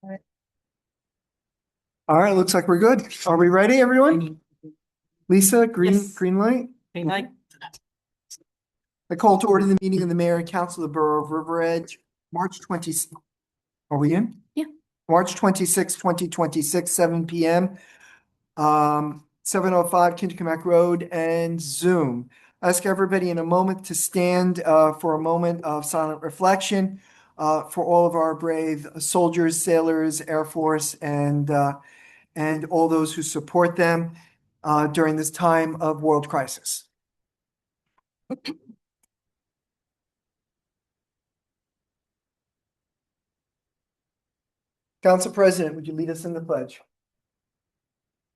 All right, looks like we're good. Are we ready, everyone? Lisa, green, Yes. green light? Green light. I call to order the meeting of the mayor and council of the borough of River Edge, March 20. Are we in? Yeah. March 26, 2026, 7 p.m. 705 Kindercamac Road and Zoom. I ask everybody in a moment to stand for a moment of silent reflection for all of our brave soldiers, sailors, Air Force, and all those who support them during this time of world crisis. Council President, would you lead us in the pledge?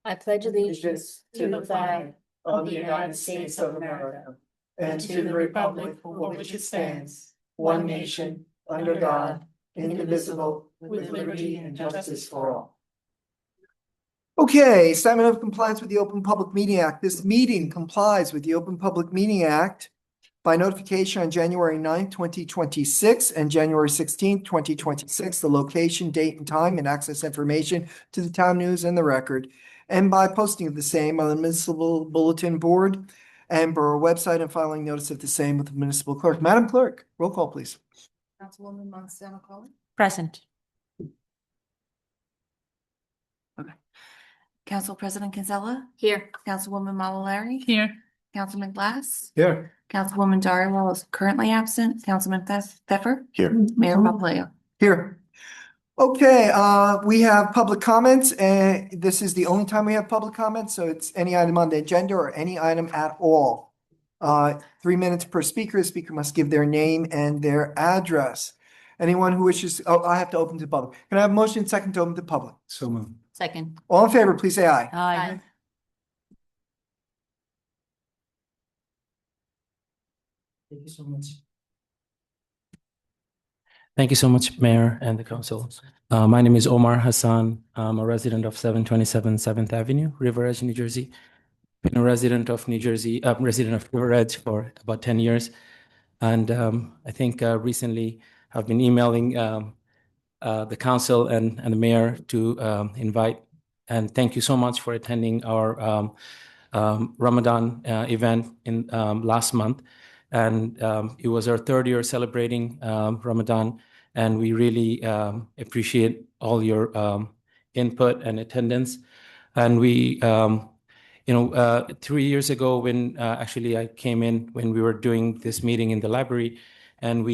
I pledge allegiance to the flag of the United States of America and to the republic for which it stands, one nation, under God, indivisible, with liberty and justice for all. Okay, statement of compliance with the Open Public Meeting Act. This meeting complies with the Open Public Meeting Act by notification on January 9th, 2026 and January 16th, 2026, the location, date, and time and access information to the town news and the record, and by posting of the same on the municipal bulletin board and borough website and filing notice of the same with the municipal clerk. Madam Clerk, roll call, please. Councilwoman Monticello Collins. Present. Council President Kinsella. Here. Councilwoman Malalari. Here. Councilman Glass. Here. Councilwoman Dariwal is currently absent. Councilman Pfeffer. Here. Mayor Papalia. Here. Okay, we have public comments, and this is the only time we have public comments, so it's any item on the agenda or any item at all. 3 minutes per speaker. The speaker must give their name and their address. Anyone who wishes, I have to open to the public. Can I have a motion second to open to the public? So moved. Second. All in favor, please say aye. Aye. Thank you so much. Thank you so much, Mayor and the Council. My name is Omar Hassan. I'm a resident of 727 7th Avenue, River Edge, New Jersey. Been a resident of New Jersey, resident of River Edge for about 10 years. And I think recently I've been emailing the Council and the Mayor to invite. And thank you so much for attending our Ramadan event in last month. And it was our third year celebrating Ramadan, and we really appreciate all your input and attendance. And we, 3 years ago, when actually I came in when we were doing this meeting in the library, and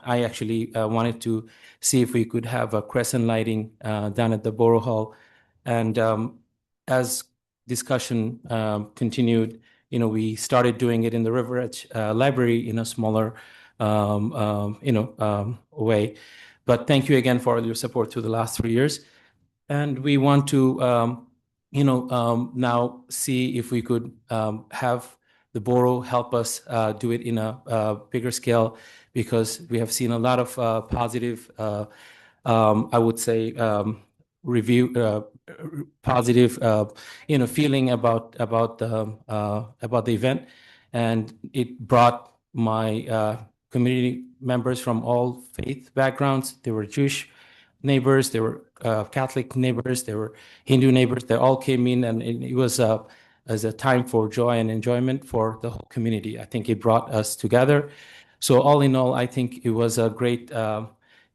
I actually wanted to see if we could have a crescent lighting down at the Borough Hall. And as discussion continued, we started doing it in the River Edge Library in a smaller, way. But thank you again for all your support through the last 3 years. And we want to, now see if we could have the borough help us do it in a bigger scale, because we have seen a lot of positive, I would say, positive, feeling about the event, and it brought my community members from all faith backgrounds. There were Jewish neighbors, there were Catholic neighbors, there were Hindu neighbors. They all came in, and it was as a time for joy and enjoyment for the whole community. I think it brought us together. So all in all, I think it was a great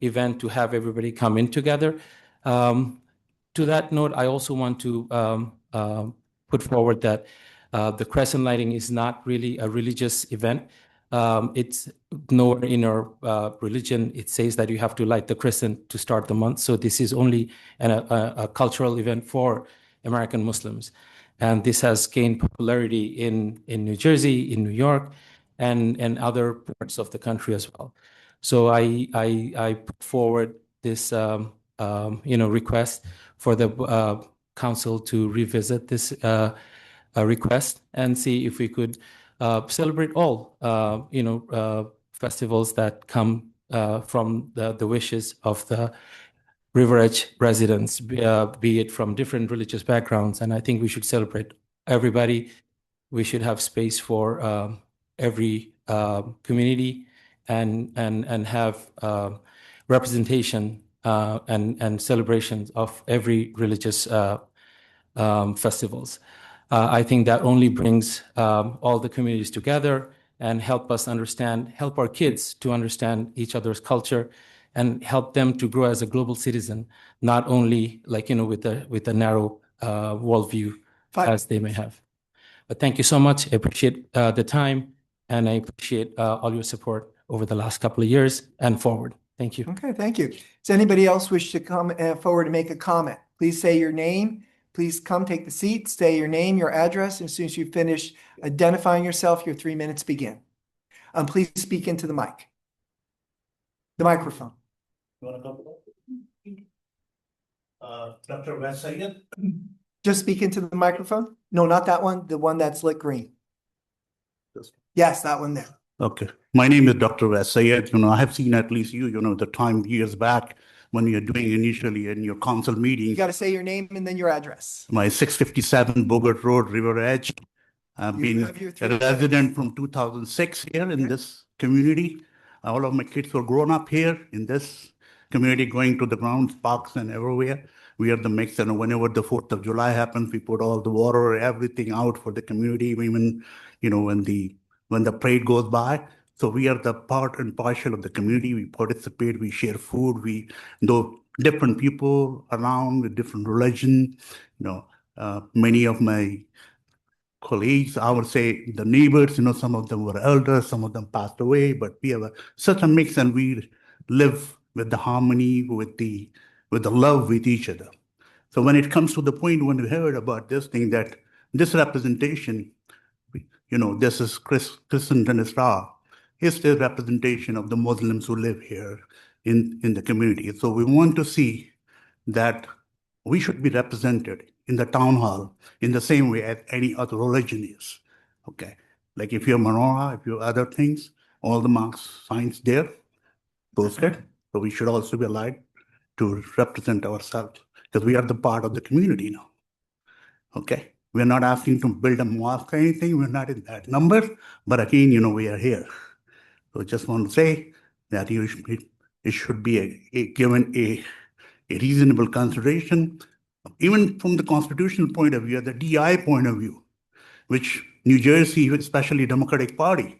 event to have everybody come in together. To that note, I also want to put forward that the crescent lighting is not really a religious event. It's nowhere in our religion it says that you have to light the crescent to start the month. So this is only a cultural event for American Muslims. And this has gained popularity in New Jersey, in New York, and other parts of the country as well. So I put forward this request for the council to revisit this request and see if we could celebrate all festivals that come from the wishes of the River Edge residents, be it from different religious backgrounds. And I think we should celebrate everybody. We should have space for every community and have representation and celebrations of every religious festivals. I think that only brings all the communities together and help our kids to understand each other's culture and help them to grow as a global citizen, not only with a narrow worldview as they may have. But thank you so much. I appreciate the time, and I appreciate all your support over the last couple of years and forward. Thank you. Okay, thank you. Does anybody else wish to come forward and make a comment? Please say your name. Please come take the seat, say your name, your address. As soon as you finish identifying yourself, your 3 minutes begin. Please speak into the mic. The microphone. You want to come? Dr. Wes Sayed. Just speak into the microphone. No, not that one. The one that's lit green. Yes, that one there. Okay. My name is Dr. Wes Sayed. I have seen at least the time years back when you're doing initially in your council meetings. You got to say your name and then your address. My 657 Bogart Road, River Edge. I've been a resident from 2006 here in this community. All of my kids were grown up here in this community, going to the grounds, parks, and everywhere. We are the mix, and whenever the 4th of July happens, we put all the water, everything out for the community, even, when the parade goes by. So we are the part and parcel of the community. We participate, we share food, we know different people around with different religion. Many of my colleagues, I would say the neighbors, some of them were elders, some of them passed away, but we have such a mix, and we live with the harmony, with the love with each other. So when it comes to the point when we heard about this thing, that this representation, this is Christendom Islam, is the representation of the Muslims who live here in the community. So we want to see that we should be represented in the town hall in the same way as any other religion is. Okay. Like if you're menorah, if you're other things, all the marks, signs there, posted. So we should also be allowed to represent ourselves because we are the part of the community now. Okay. We're not asking to build a mosque or anything. We're not in that number. But again, we are here. So I just want to say that it should be given a reasonable consideration, even from the constitutional point of view, the DI point of view, which New Jersey, especially Democratic Party,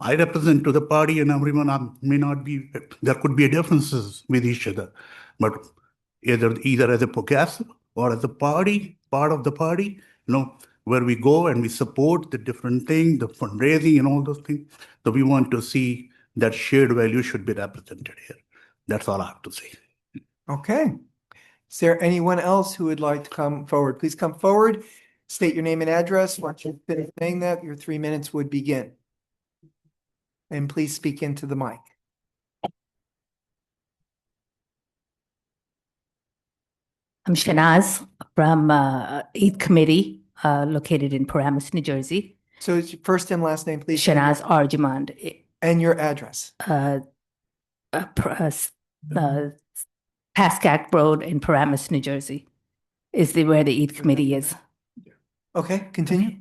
I represent to the party, and everyone may not be, there could be differences with each other, but either as a progressive or as a party, part of the party, where we go and we support the different things, the fundraising and all those things. So we want to see that shared value should be represented here. That's all I have to say. Okay. Is there anyone else who would like to come forward? Please come forward, state your name and address. Once you finish saying that, your 3 minutes would begin. And please speak into the mic. I'm Shanaz from Eid Committee, located in Paramus, New Jersey. So it's your first and last name, please. Shanaz Arjumand. And your address. Pascack Road in Paramus, New Jersey, is where the Eid Committee is. Okay, continue.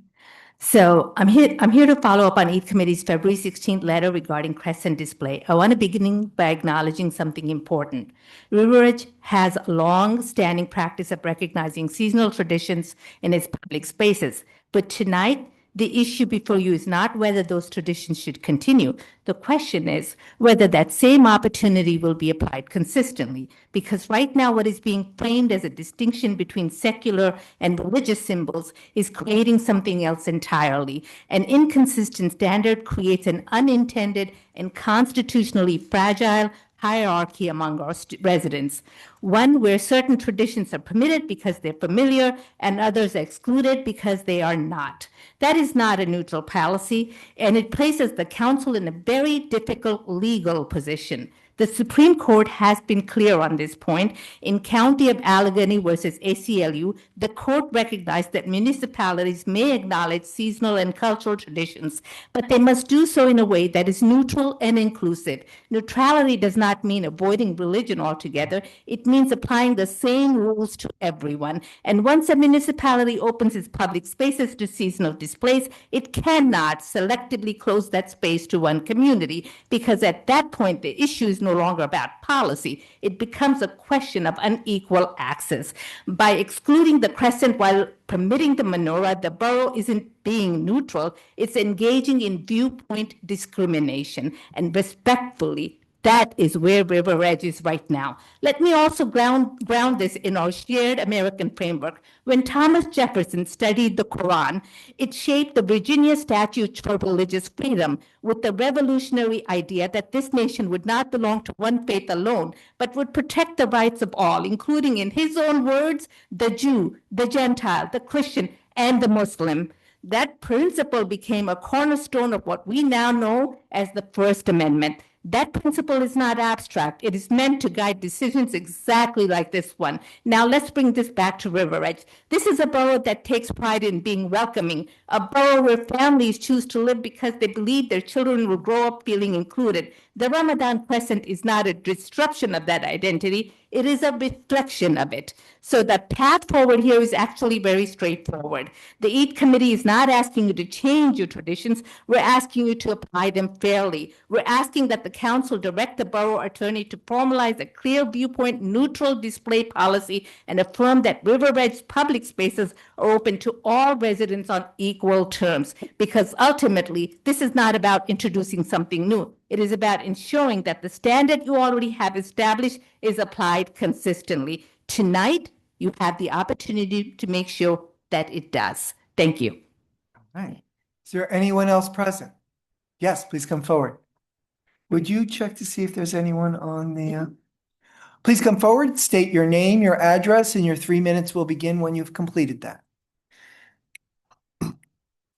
So I'm here to follow up on Eid Committee's February 16th letter regarding crescent display. I want to begin by acknowledging something important. River Edge has a long-standing practice of recognizing seasonal traditions in its public spaces. But tonight, the issue before you is not whether those traditions should continue. The question is whether that same opportunity will be applied consistently. Because right now, what is being framed as a distinction between secular and religious symbols is creating something else entirely. An inconsistent standard creates an unintended and constitutionally fragile hierarchy among our residents, one where certain traditions are permitted because they're familiar and others are excluded because they are not. That is not a neutral policy, and it places the council in a very difficult legal position. The Supreme Court has been clear on this point. In County of Allegheny versus ACLU, the court recognized that municipalities may acknowledge seasonal and cultural traditions, but they must do so in a way that is neutral and inclusive. Neutrality does not mean avoiding religion altogether. It means applying the same rules to everyone. And once a municipality opens its public spaces to seasonal displays, it cannot selectively close that space to one community, because at that point, the issue is no longer about policy. It becomes a question of unequal access. By excluding the crescent while permitting the menorah, the borough isn't being neutral, it's engaging in viewpoint discrimination. And respectfully, that is where River Edge is right now. Let me also ground this in our shared American framework. When Thomas Jefferson studied the Quran, it shaped the Virginia Statutes for Religious Freedom with the revolutionary idea that this nation would not belong to one faith alone, but would protect the rights of all, including, in his own words, the Jew, the Gentile, the Christian, and the Muslim. That principle became a cornerstone of what we now know as the First Amendment. That principle is not abstract. It is meant to guide decisions exactly like this one. Now let's bring this back to River Edge. This is a borough that takes pride in being welcoming, a borough where families choose to live because they believe their children will grow up feeling included. The Ramadan Crescent is not a disruption of that identity. It is a reflection of it. So the path forward here is actually very straightforward. The Eid Committee is not asking you to change your traditions. We're asking you to apply them fairly. We're asking that the council direct the borough attorney to formalize a clear viewpoint neutral display policy and affirm that River Edge public spaces are open to all residents on equal terms. Because ultimately, this is not about introducing something new. It is about ensuring that the standard you already have established is applied consistently. Tonight, you have the opportunity to make sure that it does. Thank you. All right. Is there anyone else present? Yes, please come forward. Would you check to see if there's anyone on the... Please come forward, state your name, your address, and your 3 minutes will begin when you've completed that.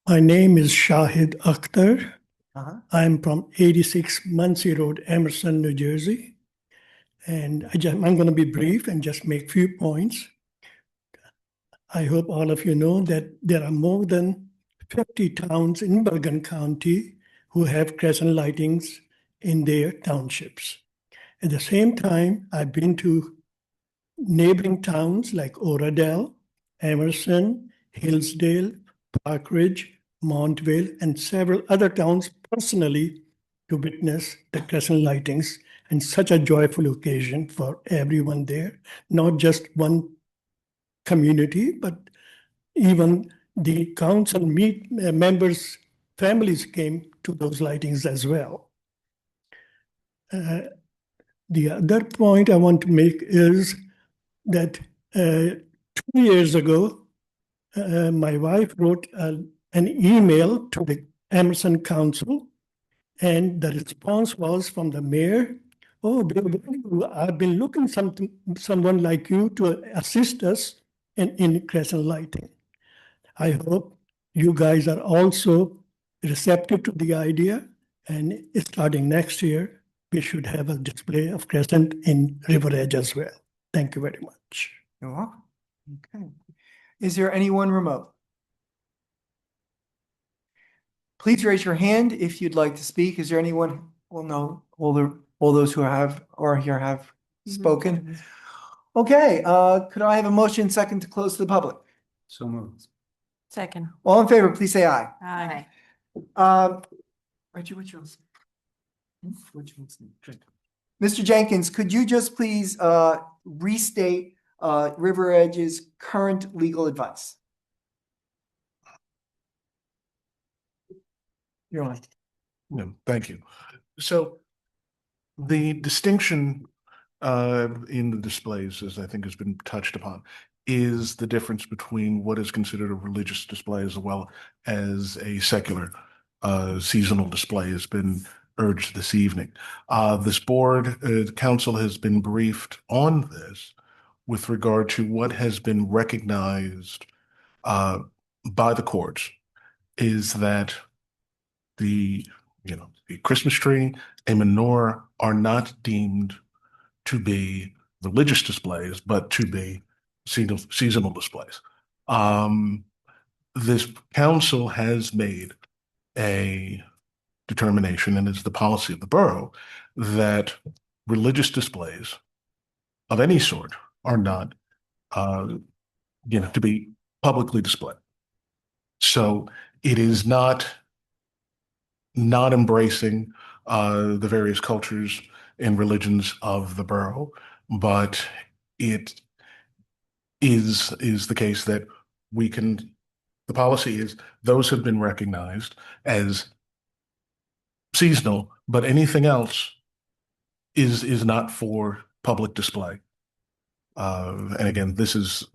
My name is Shahid Akhtar. Uh-huh. I'm from 86 Muncie Road, Emerson, New Jersey. And I'm going to be brief and just make a few points. I hope all of you know that there are more than 50 towns in Bergen County who have crescent lightings in their townships. At the same time, I've been to neighboring towns like Oradell, Emerson, Hillsdale, Park Ridge, Montvale, and several other towns personally to witness the crescent lightings, and such a joyful occasion for everyone there, not just one community, but even the council members' families came to those lightings as well. The other point I want to make is that 2 years ago, my wife wrote an email to the Emerson Council, and the response was from the mayor, "Oh, I've been looking someone like you to assist us in crescent lighting." I hope you guys are also receptive to the idea, and starting next year, we should have a display of crescent in River Edge as well. Thank you very much. You're welcome. Okay. Is there anyone remote? Please raise your hand if you'd like to speak. Is there anyone? Well, no, all those who are here have spoken. Okay, could I have a motion second to close to the public? So moved. Second. All in favor, please say aye. Aye. Reggie, what's yours? Mr. Jenkins, could you just please restate River Edge's current legal advice? You're on. No, thank you. So the distinction in the displays, as I think has been touched upon, is the difference between what is considered a religious display as well as a secular seasonal display has been urged this evening. This board, council has been briefed on this with regard to what has been recognized by the courts is that the Christmas tree, a menorah are not deemed to be religious displays, but to be seasonal displays. This council has made a determination, and it's the policy of the borough, that religious displays of any sort are not, to be publicly displayed. So it is not embracing the various cultures and religions of the borough, but it is the case that we can, the policy is those have been recognized as seasonal, but anything else is not for public display. And again,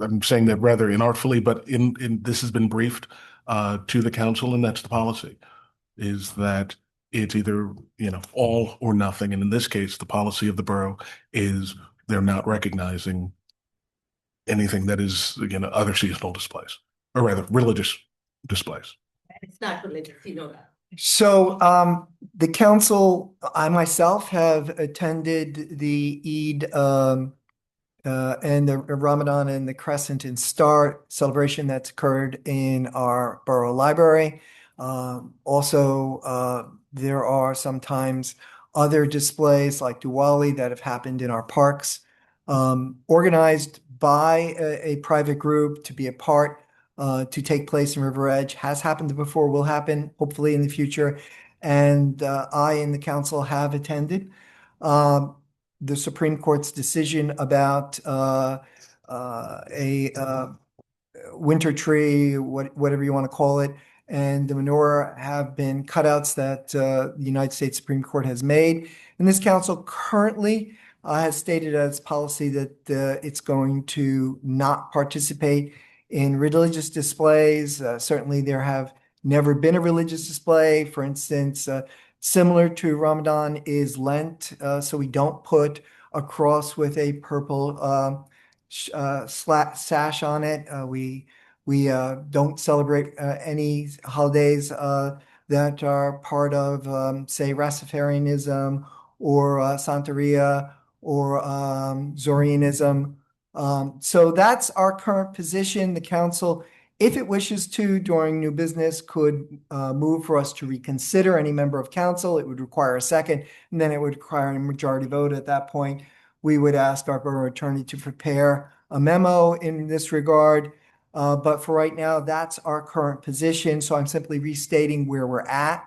I'm saying that rather inartfully, but this has been briefed to the council, and that's the policy, is that it's either, all or nothing. And in this case, the policy of the borough is they're not recognizing anything that is, again, other seasonal displays, or rather religious displays. It's not religious, you know that. So the council, I myself have attended the Eid and the Ramadan and the Crescent and Star celebration that's occurred in our borough library. Also, there are sometimes other displays like Diwali that have happened in our parks, organized by a private group to be a part, to take place in River Edge. Has happened before, will happen hopefully in the future. And I and the council have attended. The Supreme Court's decision about a winter tree, whatever you want to call it, and the menorah have been cutouts that the United States Supreme Court has made. And this council currently has stated as policy that it's going to not participate in religious displays. Certainly, there have never been a religious display. For instance, similar to Ramadan is Lent, so we don't put a cross with a purple sash on it. We don't celebrate any holidays that are part of, say, Rastafarianism or Santeria or Zoroastrianism. So that's our current position. The council, if it wishes to, during new business, could move for us to reconsider any member of council. It would require a second, and then it would require a majority vote. At that point, we would ask our borough attorney to prepare a memo in this regard. But for right now, that's our current position. So I'm simply restating where we're at.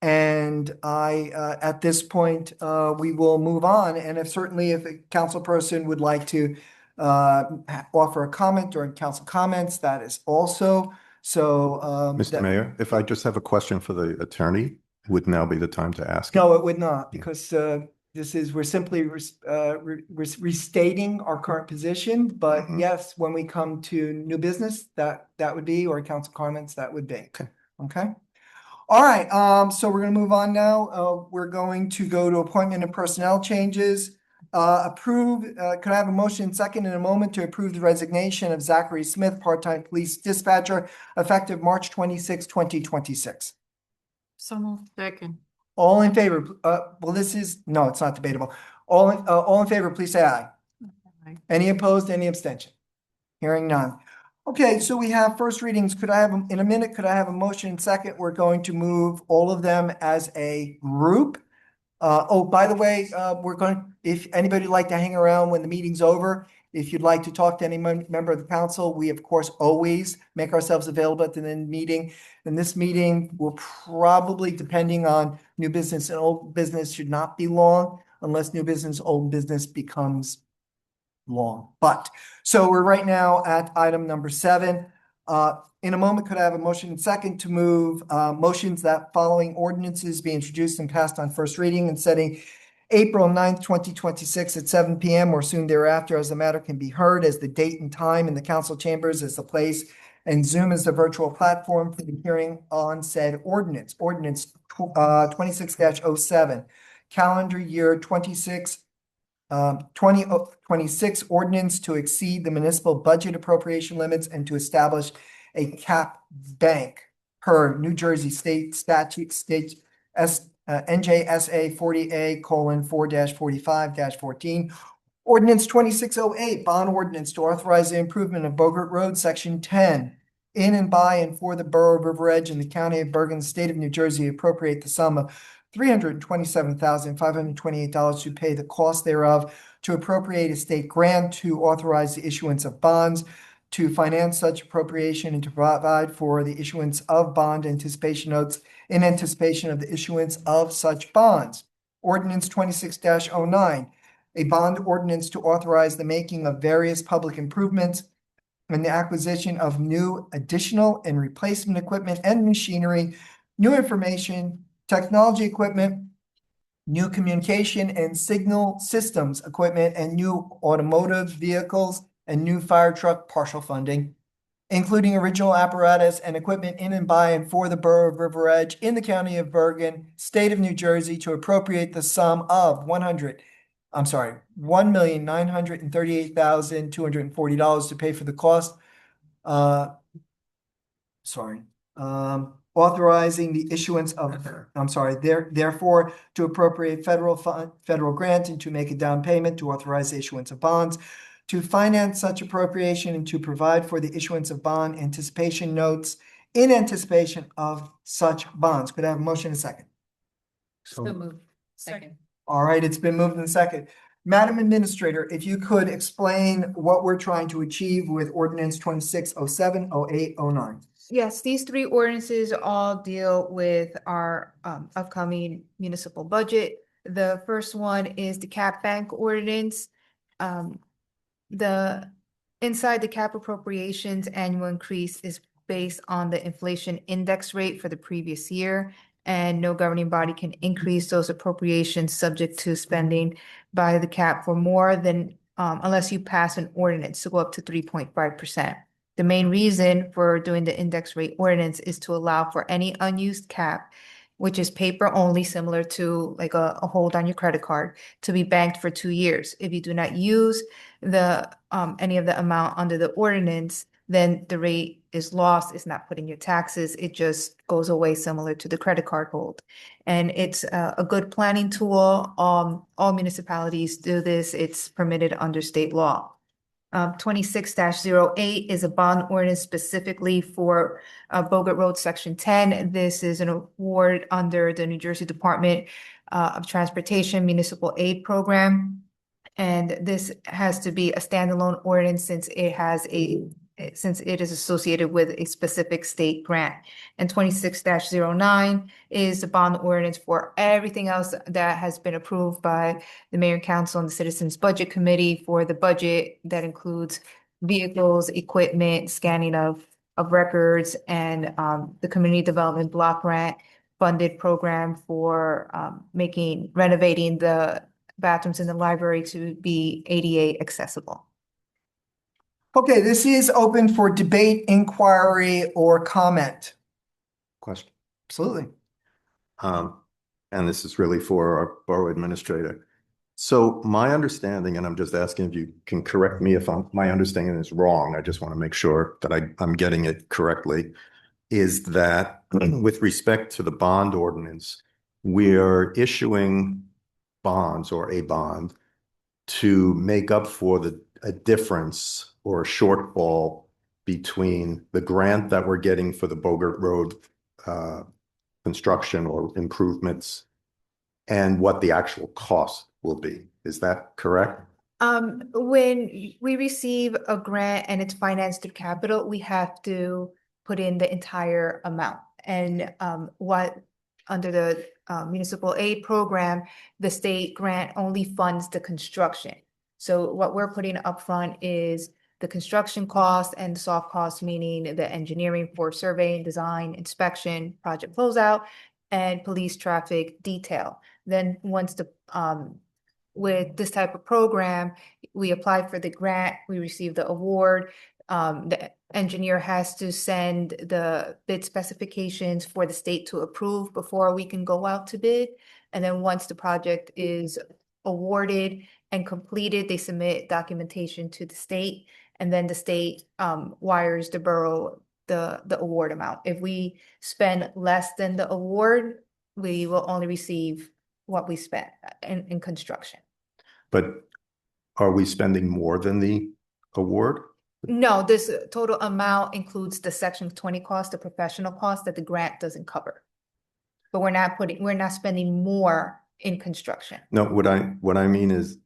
And at this point, we will move on. And if a council person would like to offer a comment during council comments, that is also so. Mr. Mayor, if I just have a question for the attorney, would now be the time to ask? No, it would not, because we're simply restating our current position. But yes, when we come to new business, that would be, or council comments, that would be. Okay. All right. So we're going to move on now. We're going to go to appointment and personnel changes. Could I have a motion second in a moment to approve the resignation of Zachary Smith, part-time police dispatcher, effective March 26, 2026? So moved. Second. All in favor? Well, it's not debatable. All in favor, please say aye. Aye. Any opposed? Any abstention? Hearing none. Okay, so we have first readings. Could I have a motion second? We're going to move all of them as a group. By the way, if anybody would like to hang around when the meeting's over, if you'd like to talk to any member of the council, we of course always make ourselves available at the end of the meeting. And this meeting will probably, depending on new business and old business, should not be long unless new business, old business becomes long. But so we're right now at item number 7. In a moment, could I have a motion and second to move motions that following ordinances be introduced and passed on first reading and setting April 9th, 2026 at 7 p.m. or soon thereafter, as the matter can be heard, as the date and time in the council chambers as the place, and Zoom as the virtual platform for the hearing on said ordinance. Ordinance 26-07, calendar year 2026 ordinance to exceed the municipal budget appropriation limits and to establish a cap bank per New Jersey State Statute NJSA 40A:4-45-14. Ordinance 2608, bond ordinance to authorize the improvement of Bogart Road, Section 10, in and by and for the borough of River Edge in the county of Bergen, state of New Jersey, appropriate the sum of $327,528 to pay the cost thereof, to appropriate a state grant, to authorize the issuance of bonds, to finance such appropriation, and to provide for the issuance of bond anticipation notes in anticipation of the issuance of such bonds. Ordinance 26-09, a bond ordinance to authorize the making of various public improvements and the acquisition of new, additional, and replacement equipment and machinery, new information, technology equipment, new communication and signal systems equipment, and new automotive vehicles and new fire truck partial funding, including original apparatus and equipment in and by and for the Borough of River Edge in the County of Bergen, State of New Jersey, to appropriate the sum of $1,938,240 to pay for the cost. Authorizing the issuance of, therefore, to appropriate federal grant and to make a down payment to authorize the issuance of bonds, to finance such appropriation and to provide for the issuance of bond anticipation notes in anticipation of such bonds. Could I have a motion and a second? So moved. Second. All right, it's been moved and second. Madam Administrator, if you could explain what we're trying to achieve with ordinance 2607, 08, 09. Yes, these three ordinances all deal with our upcoming municipal budget. The first one is the cap bank ordinance. Inside the cap appropriations annual increase is based on the inflation index rate for the previous year, and no governing body can increase those appropriations subject to spending by the cap for more than unless you pass an ordinance to go up to 3.5%. The main reason for doing the index rate ordinance is to allow for any unused cap, which is paper only, similar to like a hold on your credit card, to be banked for 2 years. If you do not use the any of the amount under the ordinance, then the rate is lost. It's not put in your taxes. It just goes away, similar to the credit card hold. And it's a good planning tool. All municipalities do this. It's permitted under state law. 26-08 is a bond ordinance specifically for Bogart Road Section 10. This is an award under the New Jersey Department of Transportation Municipal Aid Program. And this has to be a standalone ordinance since it is associated with a specific state grant. And 26-09 is the bond ordinance for everything else that has been approved by the Mayor and Council and the Citizens Budget Committee for the budget that includes vehicles, equipment, scanning of records, and the Community Development Block Grant funded program for renovating the bathrooms in the library to be ADA accessible. Okay, this is open for debate, inquiry, or comment. Question. Absolutely. And this is really for our borough administrator. So my understanding, and I'm just asking if you can correct me if my understanding is wrong, I just want to make sure that I'm getting it correctly, is that with respect to the bond ordinance, we're issuing bonds or a bond to make up for a difference or a shortfall between the grant that we're getting for the Bogart Road construction or improvements and what the actual cost will be. Is that correct? When we receive a grant and it's financed through capital, we have to put in the entire amount. And under the municipal aid program, the state grant only funds the construction. So what we're putting up front is the construction cost and soft costs, meaning the engineering for surveying, design, inspection, project closeout, and police traffic detail. Then once with this type of program, we apply for the grant, we receive the award. The engineer has to send the bid specifications for the state to approve before we can go out to bid. And then once the project is awarded and completed, they submit documentation to the state, and then the state wires the borough the award amount. If we spend less than the award, we will only receive what we spent in construction. But are we spending more than the award? No, this total amount includes the Section 20 cost, the professional cost that the grant doesn't cover. But we're not spending more in construction. No, what I mean is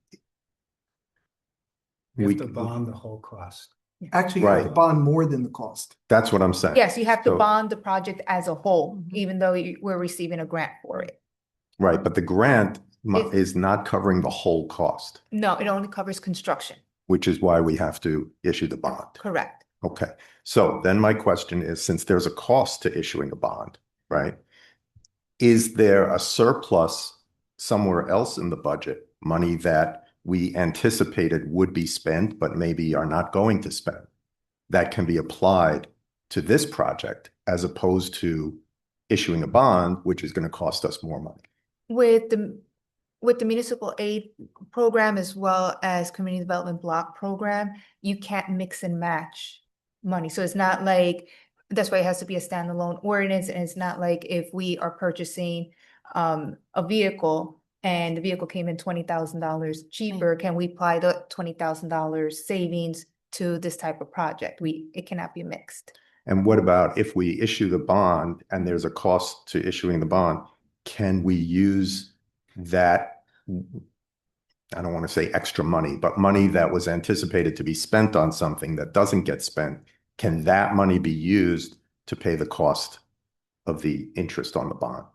We have to bond the whole cost. Actually, you have to Right. bond more than the cost. That's what I'm saying. Yes, you have to So- bond the project as a whole, even though we're receiving a grant for it. Right, but the grant If- is not covering the whole cost, No, it only covers construction, which is why we have to issue the bond. correct? Okay, so then my question is, since there's a cost to issuing a bond, right? Is there a surplus somewhere else in the budget, money that we anticipated would be spent, but maybe are not going to spend, that can be applied to this project as opposed to issuing a bond, which is going to cost us more money? With the municipal aid program as well as community development block program, you can't mix and match money. So it's not like, that's why it has to be a standalone ordinance. And it's not like if we are purchasing a vehicle and the vehicle came in $20,000 cheaper, can we apply the $20,000 savings to this type of project? It cannot be mixed. And what about if we issue the bond and there's a cost to issuing the bond, can we use that, I don't want to say extra money, but money that was anticipated to be spent on something that doesn't get spent, can that money be used to pay the cost of the interest on the bond?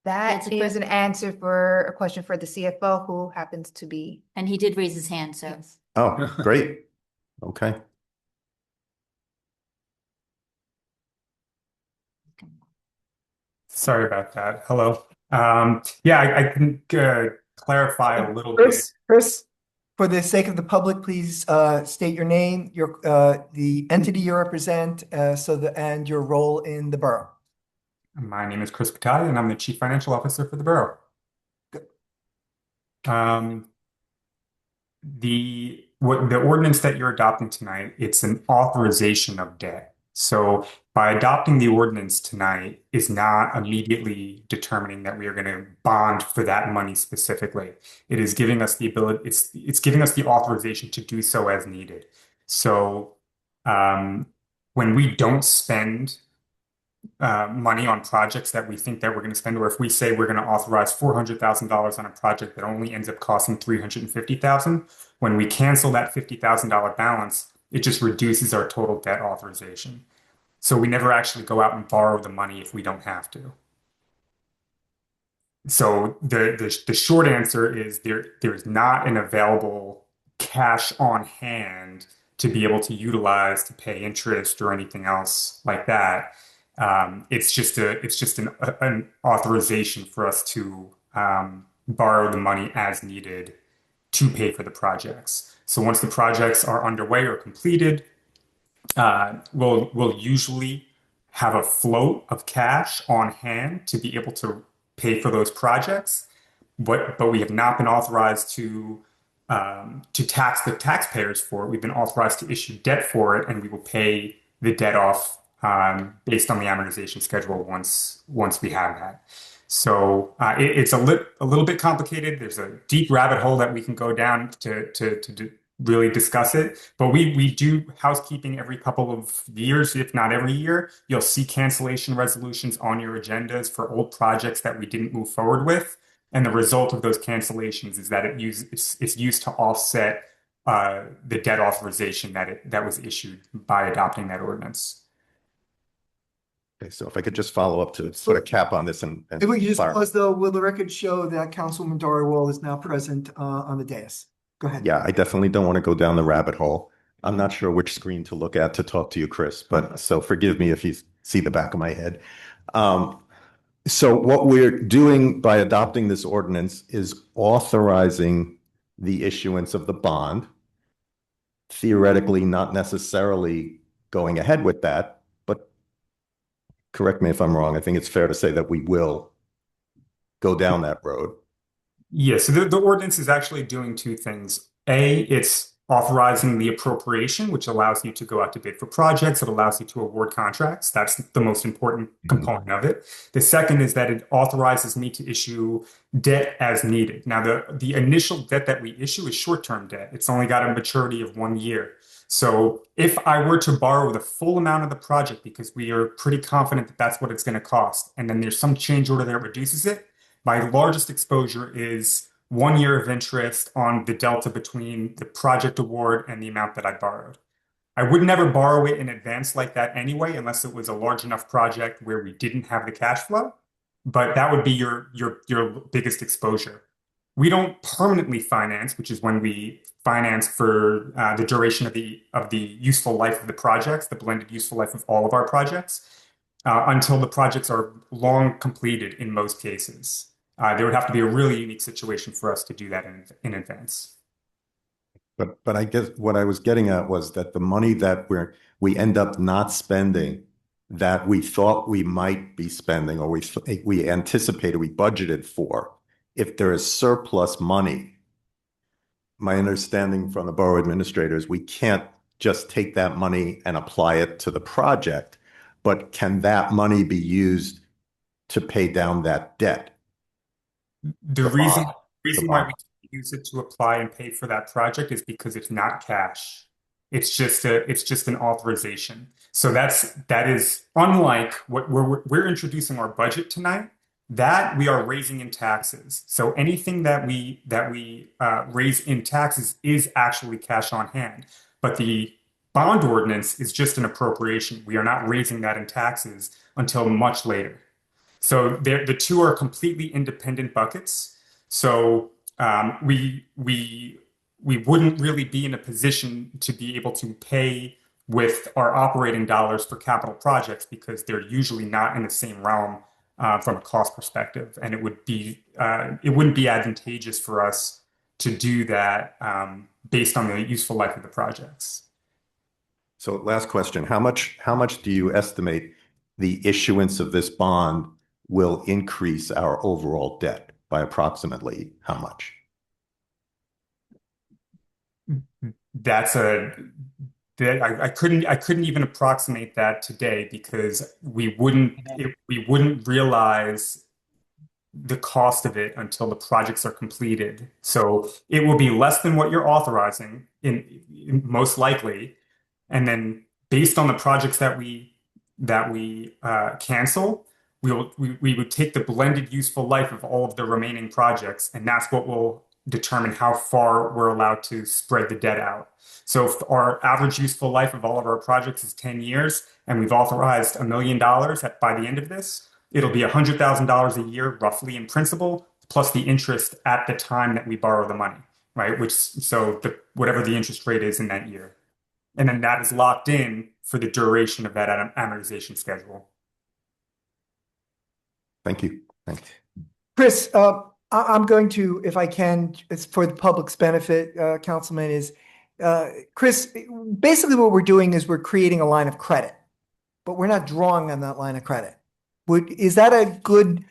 That That's a is an answer for a question for the CFO, who happens to be. And he did raise his hand, so. Yes. Oh, great. Okay. Sorry about that. Hello. Yeah, I can clarify a little bit. Chris, for the sake of the public, please state your name, the entity you represent, and your role in the borough. My name is Chris Battaglia, and I'm the Chief Financial Officer for the borough. The ordinance that you're adopting tonight, it's an authorization of debt. So by adopting the ordinance tonight is not immediately determining that we are going to bond for that money specifically. It is giving us the ability, it's giving us the authorization to do so as needed. So when we don't spend money on projects that we think that we're going to spend, or if we say we're going to authorize $400,000 on a project that only ends up costing $350,000, when we cancel that $50,000 balance, it just reduces our total debt authorization. So we never actually go out and borrow the money if we don't have to. So the short answer is there's not an available cash on hand to be able to utilize to pay interest or anything else like that. It's just an authorization for us to borrow the money as needed to pay for the projects. So once the projects are underway or completed, we'll usually have a float of cash on hand to be able to pay for those projects. But we have not been authorized to tax the taxpayers for it. We've been authorized to issue debt for it, and we will pay the debt off based on the amortization schedule once we have that. So it's a little bit complicated. There's a deep rabbit hole that we can go down to really discuss it. But we do housekeeping every couple of years, if not every year. You'll see cancellation resolutions on your agendas for old projects that we didn't move forward with. And the result of those cancellations is that it's used to offset the debt authorization that was issued by adopting that ordinance. Okay, so if I could just follow up to put a cap on this and If we could just clarify. pause though, will the record show that Councilwoman Dory-Wall is now present on the dais? Go ahead. Yeah, I definitely don't want to go down the rabbit hole. I'm not sure which screen to look at to talk to you, Chris, but so forgive me if you see the back of my head. So what we're doing by adopting this ordinance is authorizing the issuance of the bond, theoretically not necessarily going ahead with that, but correct me if I'm wrong. I think it's fair to say that we will go down that road. Yeah, so the ordinance is actually doing two things. A, it's authorizing the appropriation, which allows you to go out to bid for projects. It allows you to award contracts. That's the most important component of it. The second is that it authorizes me to issue debt as needed. Now, the initial debt that we issue is short-term debt. It's only got a maturity of 1 year. So if I were to borrow the full amount of the project, because we are pretty confident that that's what it's going to cost, and then there's some change order that reduces it, my largest exposure is 1 year of interest on the delta between the project award and the amount that I borrowed. I would never borrow it in advance like that anyway, unless it was a large enough project where we didn't have the cash flow. but that would be your biggest exposure. We don't permanently finance, which is when we finance for the duration of the useful life of the projects, the blended useful life of all of our projects, until the projects are long completed in most cases. There would have to be a really unique situation for us to do that in advance. But I guess what I was getting at was that the money that we end up not spending, that we thought we might be spending, or we anticipated, we budgeted for, if there is surplus money, my understanding from the borough administrator is we can't just take that money and apply it to the project, but can that money be used to pay down that debt? The reason why we use it to apply and pay for that project is because it's not cash. It's just an authorization. So that is unlike what we're introducing our budget tonight. That we are raising in taxes. So anything that we raise in taxes is actually cash on hand. But the bond ordinance is just an appropriation. We are not raising that in taxes until much later. So the two are completely independent buckets. So we wouldn't really be in a position to be able to pay with our operating dollars for capital projects because they're usually not in the same realm from a cost perspective, and it wouldn't be advantageous for us to do that based on the useful life of the projects. So last question, how much do you estimate the issuance of this bond will increase our overall debt by approximately how much? I couldn't even approximate that today because we wouldn't realize the cost of it until the projects are completed. So it will be less than what you're authorizing in most likely, and then based on the projects that we cancel, we would take the blended useful life of all of the remaining projects, and that's what will determine how far we're allowed to spread the debt out. So if our average useful life of all of our projects is 10 years and we've authorized $1 million by the end of this, it'll be $100,000 a year roughly in principal, plus the interest at the time that we borrow the money, right? Whatever the interest rate is in that year. And then that is locked in for the duration of that amortization schedule. Thank you. Thanks. Chris, I'm going to, if I can, it's for the public's benefit, Councilman, is Chris, basically what we're doing is we're creating a line of credit, but we're not drawing on that line of credit. Is that a good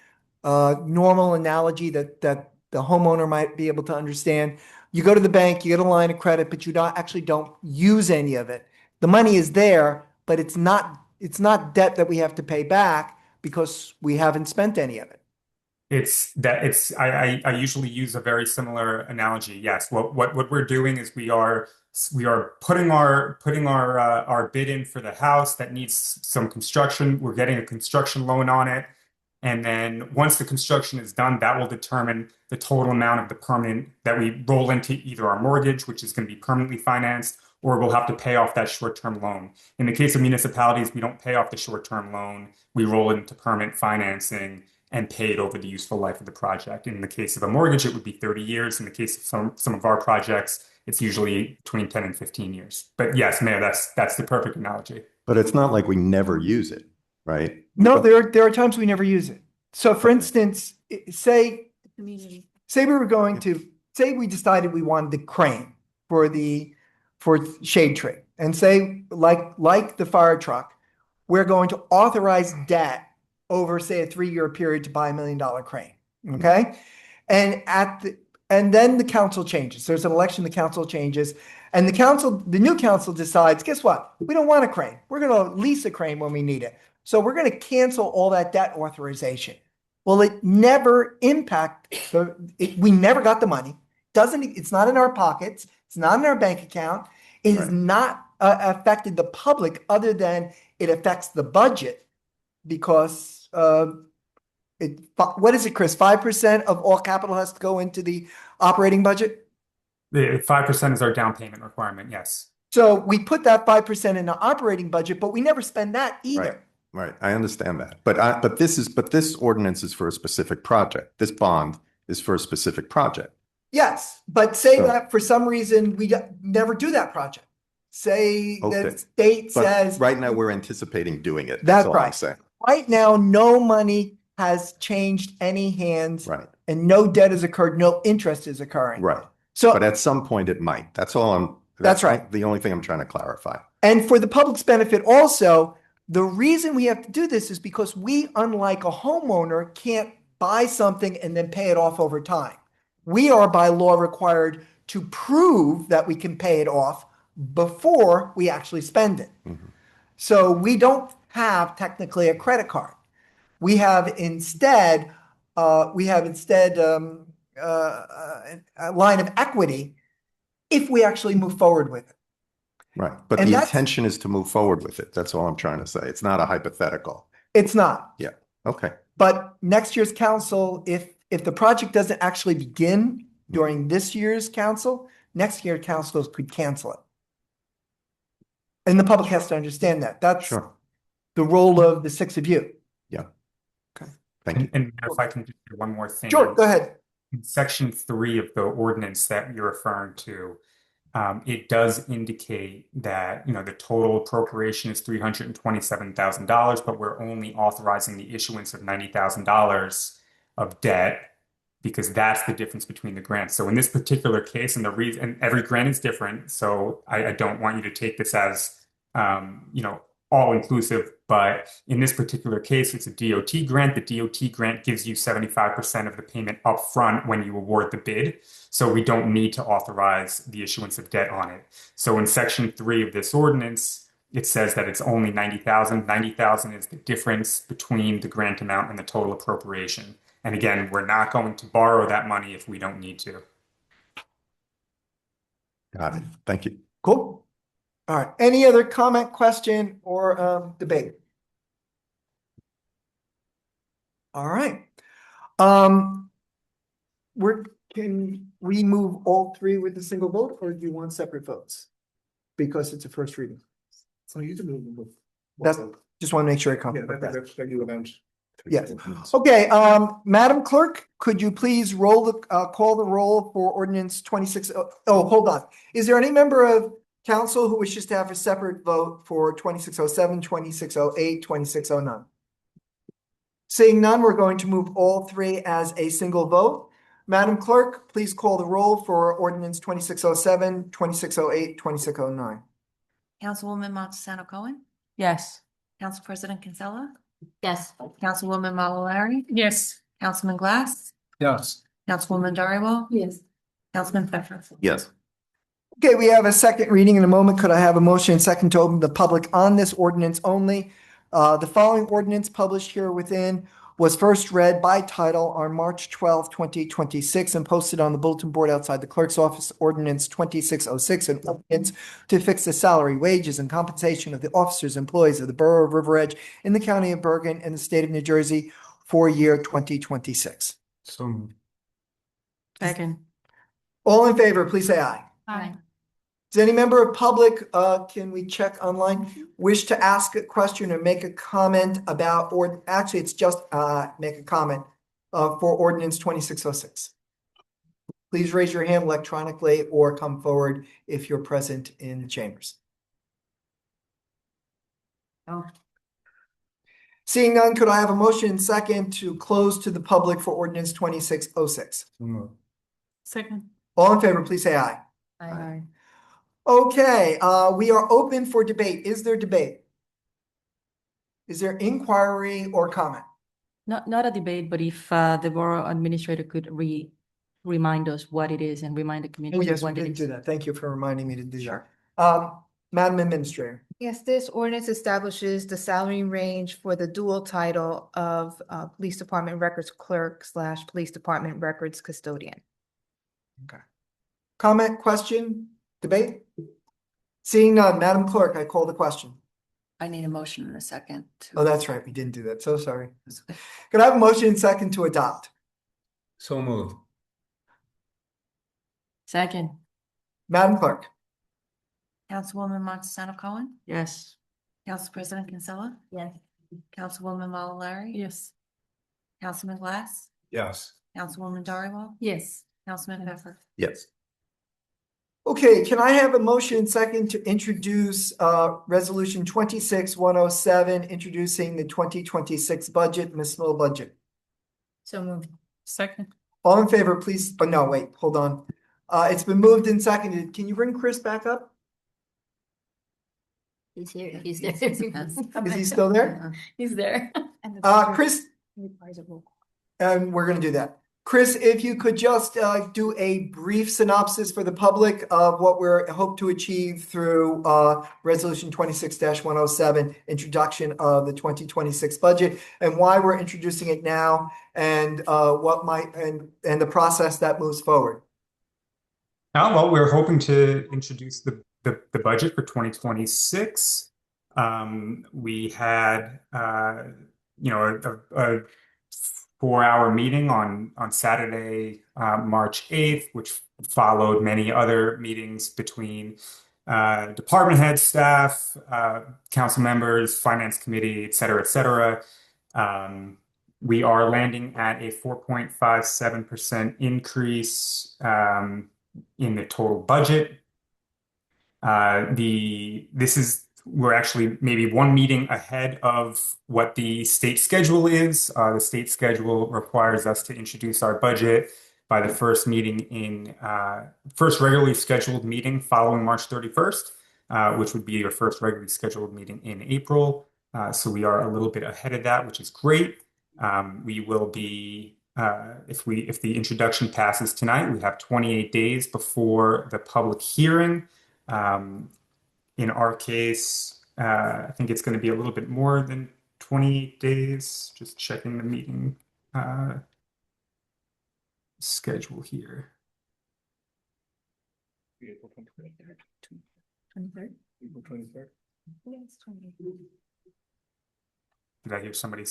normal analogy that the homeowner might be able to understand? You go to the bank, you get a line of credit, but you don't use any of it. The money is there, but it's not debt that we have to pay back because we haven't spent any of it. I usually use a very similar analogy. Yes. What we're doing is we are putting our bid in for the house that needs some construction. We're getting a construction loan on it. And then once the construction is done, that will determine the total amount of the permanent that we roll into either our mortgage, which is going to be permanently financed, or we'll have to pay off that short-term loan. In the case of municipalities, we don't pay off the short-term loan. We roll it into permanent financing and pay it over the useful life of the project. In the case of a mortgage, it would be 30 years. In the case of some of our projects, it's usually between 10 and 15 years. But yes, Mayor, that's the perfect analogy. But it's not like we never use it, right? No, there are times we never use it. So for instance, say we decided we wanted the crane for Shade Tree, and say like the fire truck, we're going to authorize debt over, say, a 3-year period to buy $1 million crane. Okay. And then the council changes. There's an election, the council changes, and the new council decides, guess what? We don't want a crane. We're going to lease a crane when we need it. So we're going to cancel all that debt authorization. Well, it never we never got the money. It's not in our pockets. It's not in our bank account. It has not affected the public other than it affects the budget because what is it, Chris? 5% of all capital has to go into the operating budget? The 5% is our down payment requirement, yes. So we put that 5% in the operating budget, but we never spend that either. Right. Right, I understand that, but this ordinance is for a specific project. This bond is for a specific project. Yes, but say So- that for some reason we never do that project. Say Okay. the state But says. right now, we're anticipating doing it. That's all I'm right. saying. Right now, no money has changed any hands. Right, And no debt has occurred, no interest is occurring. right. So, But at some point it might. That's all That's right. The only thing I'm trying to clarify. and for the public's benefit also, the reason we have to do this is because we, unlike a homeowner, can't buy something and then pay it off over time. We are by law required to prove that we can pay it off before we actually spend it. So we don't have technically a credit card. We have instead a line of equity if we actually move forward with it. Right, but And the that's- intention is to move forward with it. That's all I'm trying to say. It's not a hypothetical. It's not. Yeah, okay. But next year's council, if the project doesn't actually begin during this year's council, next year council could cancel it. And the public has to understand that. That's Sure. the role of the six of you. Thank you. And if I can just do one more thing. Sure, go ahead. In Section 3 of the ordinance that you're referring to, it does indicate that, the total appropriation is $327,000, but we're only authorizing the issuance of $90,000 of debt because that's the difference between the grants. So in this particular case, and the reason, and every grant is different, so I don't want you to take this as, all inclusive, but in this particular case, it's a DOT grant. The DOT grant gives you 75% of the payment up front when you award the bid. So we don't need to authorize the issuance of debt on it. So in Section 3 of this ordinance, it says that it's only $90,000. $90,000 is the difference between the grant amount and the total appropriation. And again, we're not going to borrow that money if we don't need to. Got it. Thank you. Cool. All right. Any other comment, question, or debate? All right. Can we move all three with a single vote, or do you want separate votes? Because it's a first reading. So you can move them. That's, just want to make sure I come. Yeah, that's regular event. Yes. Okay, Madam Clerk, could you please call the roll for ordinance 26? Oh, hold on. Is there any member of council who wishes to have a separate vote for 2607, 2608, 2609? Seeing none, we're going to move all three as a single vote. Madam Clerk, please call the roll for ordinance 2607, 2608, 2609. Councilwoman Montesano Cohen, Yes. Council President Kinsella, Yes. Councilwoman Malauari, Yes. Councilman Glass, Yes. Councilwoman Dariwal, Yes. Councilman Pfeffer. Yes. Okay, we have a second reading in a moment. Could I have a motion and second to open the public on this ordinance only? The following ordinance published here within was first read by title on March 12, 2026 and posted on the bulletin board outside the clerk's office. Ordinance 2606, an ordinance to fix the salary, wages, and compensation of the officers, employees of the Borough of River Edge in the County of Bergen and the State of New Jersey for year 2026. So Second. All in favor, please say aye. Aye. Does any member of public, can we check online, wish to ask a question or make a comment about, or actually it's just make a comment for ordinance 2606? Please raise your hand electronically or come forward if you're present in the chambers. Oh. Seeing none, could I have a motion and second to close to the public for ordinance 2606? Second. All in favor, please say aye. Aye. Okay, we are open for debate. Is there debate? Is there inquiry or comment? Not a debate, but if the borough administrator could remind us what it is and remind the Oh, community yes, we what it did is. do that. Thank you for reminding me to do that. Madam Administrator. Yes, this ordinance establishes the salary range for the dual title of Police Department Records Clerk / Police Department Records Custodian. Comment, question, debate? Seeing none, Madam Clerk, I call the question. I need a motion in a second. Oh, that's right, we didn't do that. So sorry. Could I have a motion and second to adopt? So moved. Second. Madam Clerk. Councilwoman Montesano Cohen, Yes. Council President Kinsella, Yes. Councilwoman Mallory. Yes. Councilman Glass, Yes. Councilwoman Doривall, Yes. Councilman Pfeffer. Yes. Okay, can I have a motion second to introduce resolution 26-107, introducing the 2026 budget, municipal budget? So moved. Second. All in favor, please, oh no, wait, hold on. It's been moved and seconded. Can you bring Chris back up? He's here. He's there. Is he still there? He's there. Chris, Requires a roll. and we're gonna do that. Chris, if you could just do a brief synopsis for the public of what we're hope to achieve through resolution 26-107, introduction of the 2026 budget, and why we're introducing it now, and what might and the process that moves forward. Well, we're hoping to introduce the budget for 2026. We had a 4-hour meeting on Saturday, March 8th, which followed many other meetings between department head, staff, council members, finance committee, et cetera, et cetera. We are landing at a 4.57% increase in the total budget. We're actually maybe one meeting ahead of what the state schedule is. The state schedule requires us to introduce our budget by the first regularly scheduled meeting following March 31st, which would be your first regularly scheduled meeting in April. So we are a little bit ahead of that, which is great. We will be, if the introduction passes tonight, we have 28 days before the public hearing. In our case, I think it's going to be a little bit more than 28 days. Just checking the meeting schedule here. April 23rd. 23rd. April 23rd. Yes, 23rd. Did I hear somebody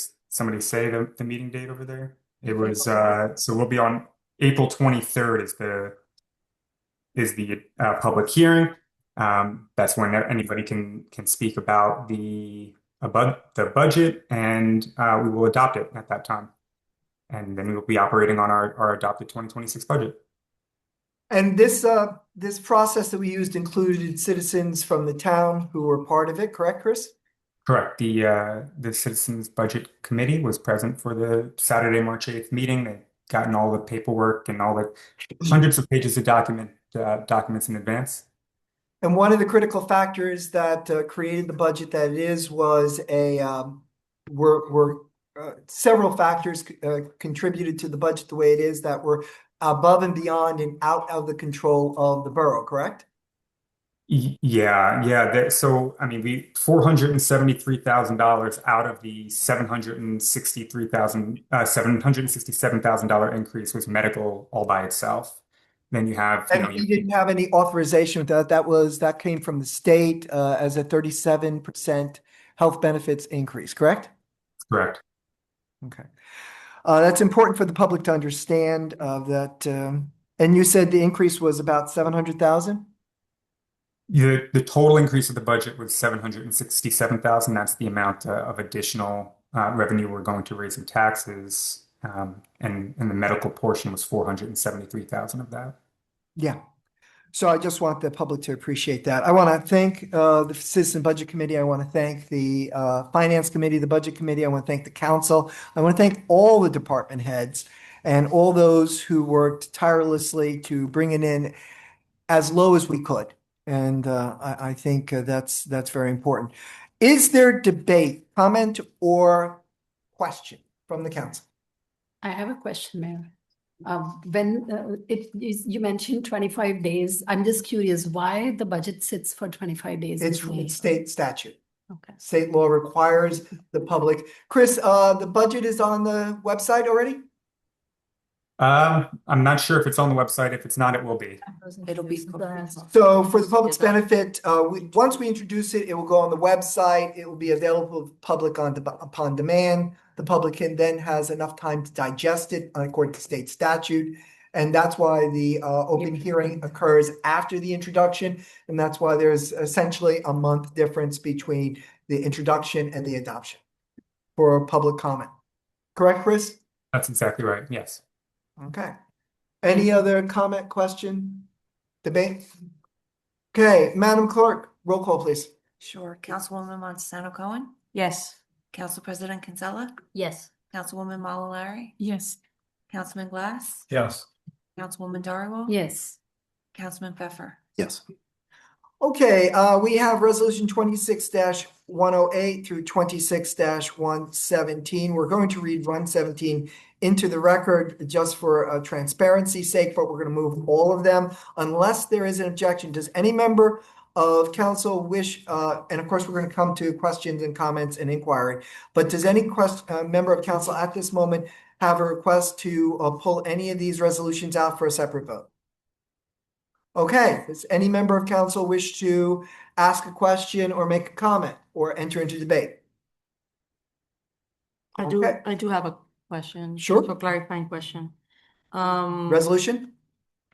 say the meeting date over there? It was so we'll be on April 23rd is the public hearing. That's when anybody can speak about the budget, and we will adopt it at that time. And then we will be operating on our adopted 2026 budget. And this process that we used included citizens from the town who were part of it, correct, Chris? Correct. The Citizens Budget Committee was present for the Saturday, March 8th meeting. They've gotten all the paperwork and all the hundreds of pages of documents in advance. And one of the critical factors that created the budget that it is was several factors contributed to the budget the way it is that were above and beyond and out of the control of the borough, correct? Yeah. So, I mean, $473,000 out of the $767,000 increase was medical all by itself. Then you have, and you didn't have any authorization with that. That came from the state as a 37% health benefits increase, correct? Correct. Okay. That's important for the public to understand that. And you said the increase was about 700,000? The total increase of the budget was 767,000. That's the amount of additional revenue we're going to raise in taxes. And the medical portion was 473,000 of that. Yeah. So I just want the public to appreciate that. I want to thank the Citizen Budget Committee. I want to thank the Finance Committee, the Budget Committee. I want to thank the Council. I want to thank all the department heads and all those who worked tirelessly to bring it in as low as we could. And I think that's very important. Is there debate, comment, or question from the Council? I have a question, Mayor. When you mentioned 25 days, I'm just curious why the budget sits for 25 days. It's state statute. Okay. State law requires the public. Chris, the budget is on the website already? I'm not sure if it's on the website. If it's not, it will be. It'll be. So for the public's benefit, once we introduce it, it will go on the website. It will be available to the public upon demand. The public then has enough time to digest it according to state statute. And that's why the open hearing occurs after the introduction. And that's why there's essentially a month difference between the introduction and the adoption. for public comment. Correct, Chris? That's exactly right. Yes. Okay. Any other comment, question, debate? Okay, Madam Clerk, roll call, please. Sure. Councilwoman Montesano Cohen, Yes. Council President Kinsella, Yes. Councilwoman Malalari, Yes. Councilman Glass, Yes. Councilwoman Dhariwal. Yes. Councilman Pfeffer. Yes. Okay, we have resolution 26-108 through 26-117. We're going to read 117 into the record just for transparency's sake, but we're going to move all of them unless there is an objection. Does any member of council wish, and of course, we're going to come to questions and comments and inquiry, but does any member of council at this moment have a request to pull any of these resolutions out for a separate vote? Okay, does any member of council wish to ask a question or make a comment or enter into debate? Okay. I do have a question. Sure. For clarifying question. Resolution?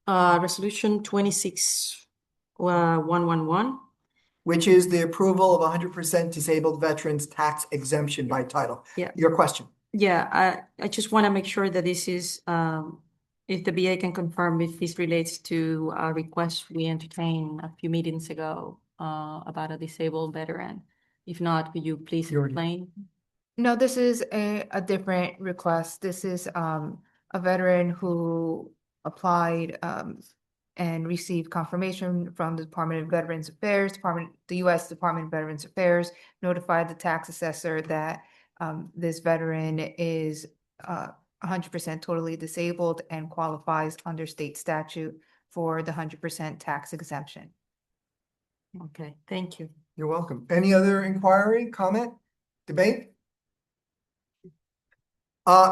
Resolution 26-111. Which is the approval of 100% disabled veterans tax exemption by title. Yeah. Your question? Yeah, I just want to make sure that this is, if the BA can confirm if this relates to a request we entertained a few meetings ago about a disabled veteran. If not, could you please explain? No, this is a different request. This is a veteran who applied and received confirmation from the Department of Veterans Affairs, the U.S. Department of Veterans Affairs, notified the tax assessor that this veteran is 100% totally disabled and qualifies under state statute for the 100% tax exemption. Okay, thank you. You're welcome. Any other inquiry, comment, debate?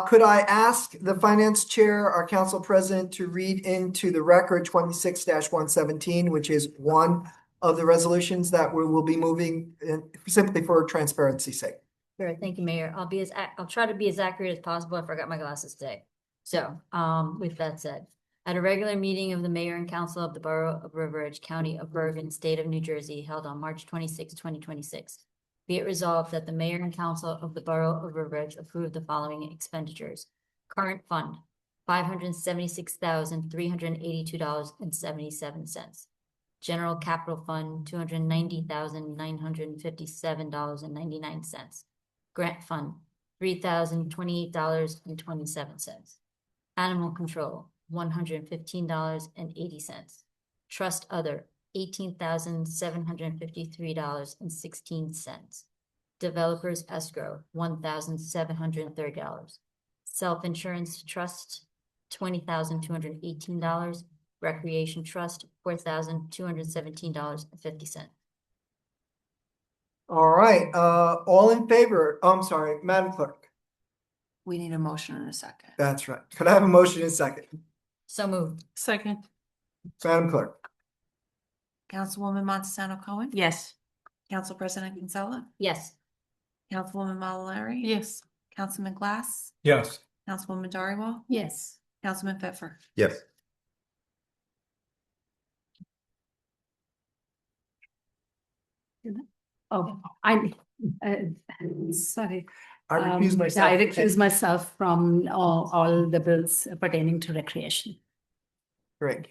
Could I ask the finance chair, our council president, to read into the record 26-117, which is one of the resolutions that we will be moving simply for transparency's sake? Sure, thank you, Mayor. I'll try to be as accurate as possible. I forgot my glasses today. So, with that said, at a regular meeting of the mayor and council of the Borough of River Edge, County of Bergen, State of New Jersey, held on March 26, 2026. Be it resolved that the mayor and council of the Borough of River Edge approve the following expenditures. Current fund, $576,382.77. General capital fund, $290,957.99. Grant fund, $3,028.27. Animal control, $115.80. Trust other, $18,753.16. Developers escrow, $1,730. Self-insurance trust, $20,218. Recreation trust, $4,217.50. All right, all in favor? Oh, I'm sorry, Madam Clerk. We need a motion in a second. That's right. Could I have a motion in a second? So moved. Second. Madam Clerk? Councilwoman Montesano Cohen, Yes. Council President Kinsella, Yes. Councilwoman Malalari. Yes. Councilman Glass, Yes. Councilwoman Dhariwal, Yes. Councilman Pfeffer. Yes. Oh, I'm sorry. I recuse myself. I recuse myself from all the bills pertaining to recreation. Great.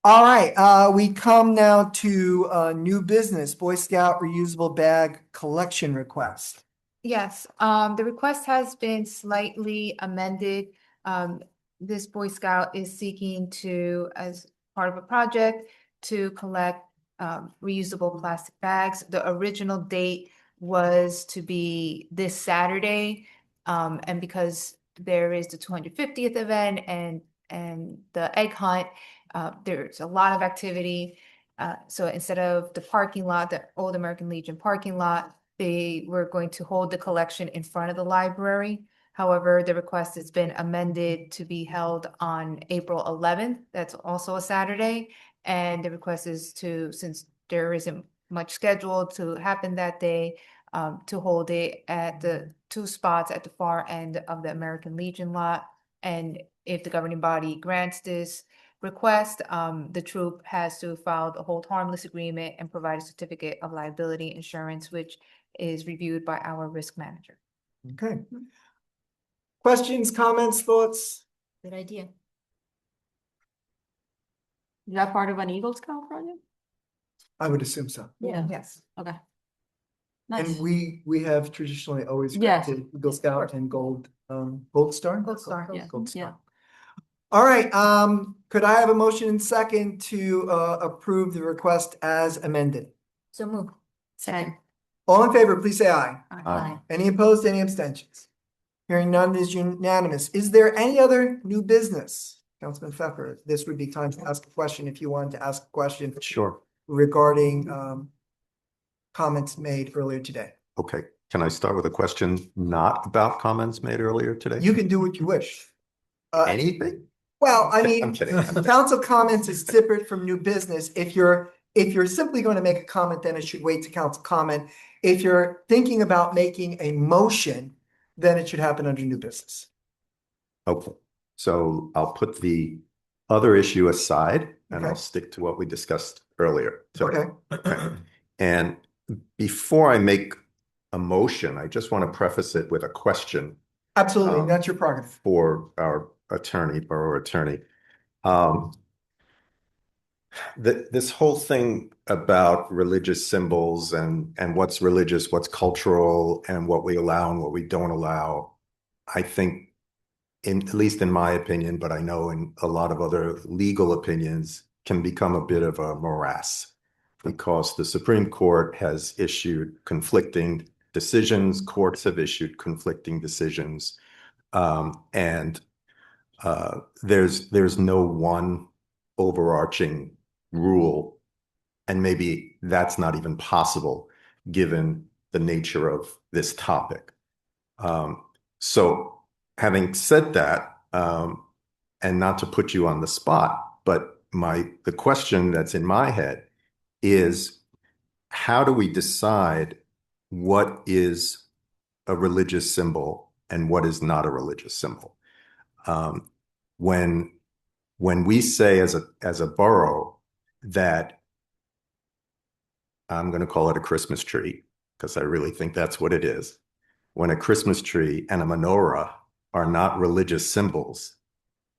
All right, we come now to new business, Boy Scout reusable bag collection request. Yes, the request has been slightly amended. This Boy Scout is seeking to, as part of a project, to collect reusable plastic bags. The original date was to be this Saturday. And because there is the 250th event and the egg hunt, there's a lot of activity. So instead of the parking lot, the Old American Legion parking lot, they were going to hold the collection in front of the library. However, the request has been amended to be held on April 11th. That's also a Saturday. And the request is to, since there isn't much scheduled to happen that day, to hold it at the two spots at the far end of the American Legion lot. And if the governing body grants this request, the troop has to file the hold harmless agreement and provide a certificate of liability insurance, which is reviewed by our risk manager. Okay. Questions, comments, thoughts? Good idea. Is that part of an Eagle Scout project? I would assume so. Yeah. Yes. Okay. And Nice. we have traditionally always Yes. granted Eagle Scout and Gold Star? Gold Star. Yeah. Gold Yeah. Star. All right, could I have a motion and second to approve the request as amended? So move. Second. All in favor, please say aye. Aye. Any opposed, any abstentions? Hearing none is unanimous. Is there any other new business? Councilman Pfeffer, this would be time to ask a question if you wanted to ask a question Sure. regarding comments made earlier today. Okay. Can I start with a question not about comments made earlier today? You can do what you wish. Anything? Well, I I'm mean, kidding. council comments is separate from new business. If you're simply going to make a comment, then it should wait to council comment. If you're thinking about making a motion, then it should happen under new business. Okay. So I'll put the other issue aside and Okay. I'll stick to what we discussed earlier. today. Okay. And before I make a motion, I just want to preface it with a question Absolutely, that's your prerogative. for our attorney, borough attorney. This whole thing about religious symbols and what's religious, what's cultural, and what we allow and what we don't allow, I think, at least in my opinion, but I know in a lot of other legal opinions, can become a bit of a morass because the Supreme Court has issued conflicting decisions, courts have issued conflicting decisions, and there's no one overarching rule, and maybe that's not even possible given the nature of this topic. So having said that, and not to put you on the spot, but the question that's in my head is, how do we decide what is a religious symbol and what is not a religious symbol? When we say as a borough that, I'm going to call it a Christmas tree, because I really think that's what it is. When a Christmas tree and a menorah are not religious symbols,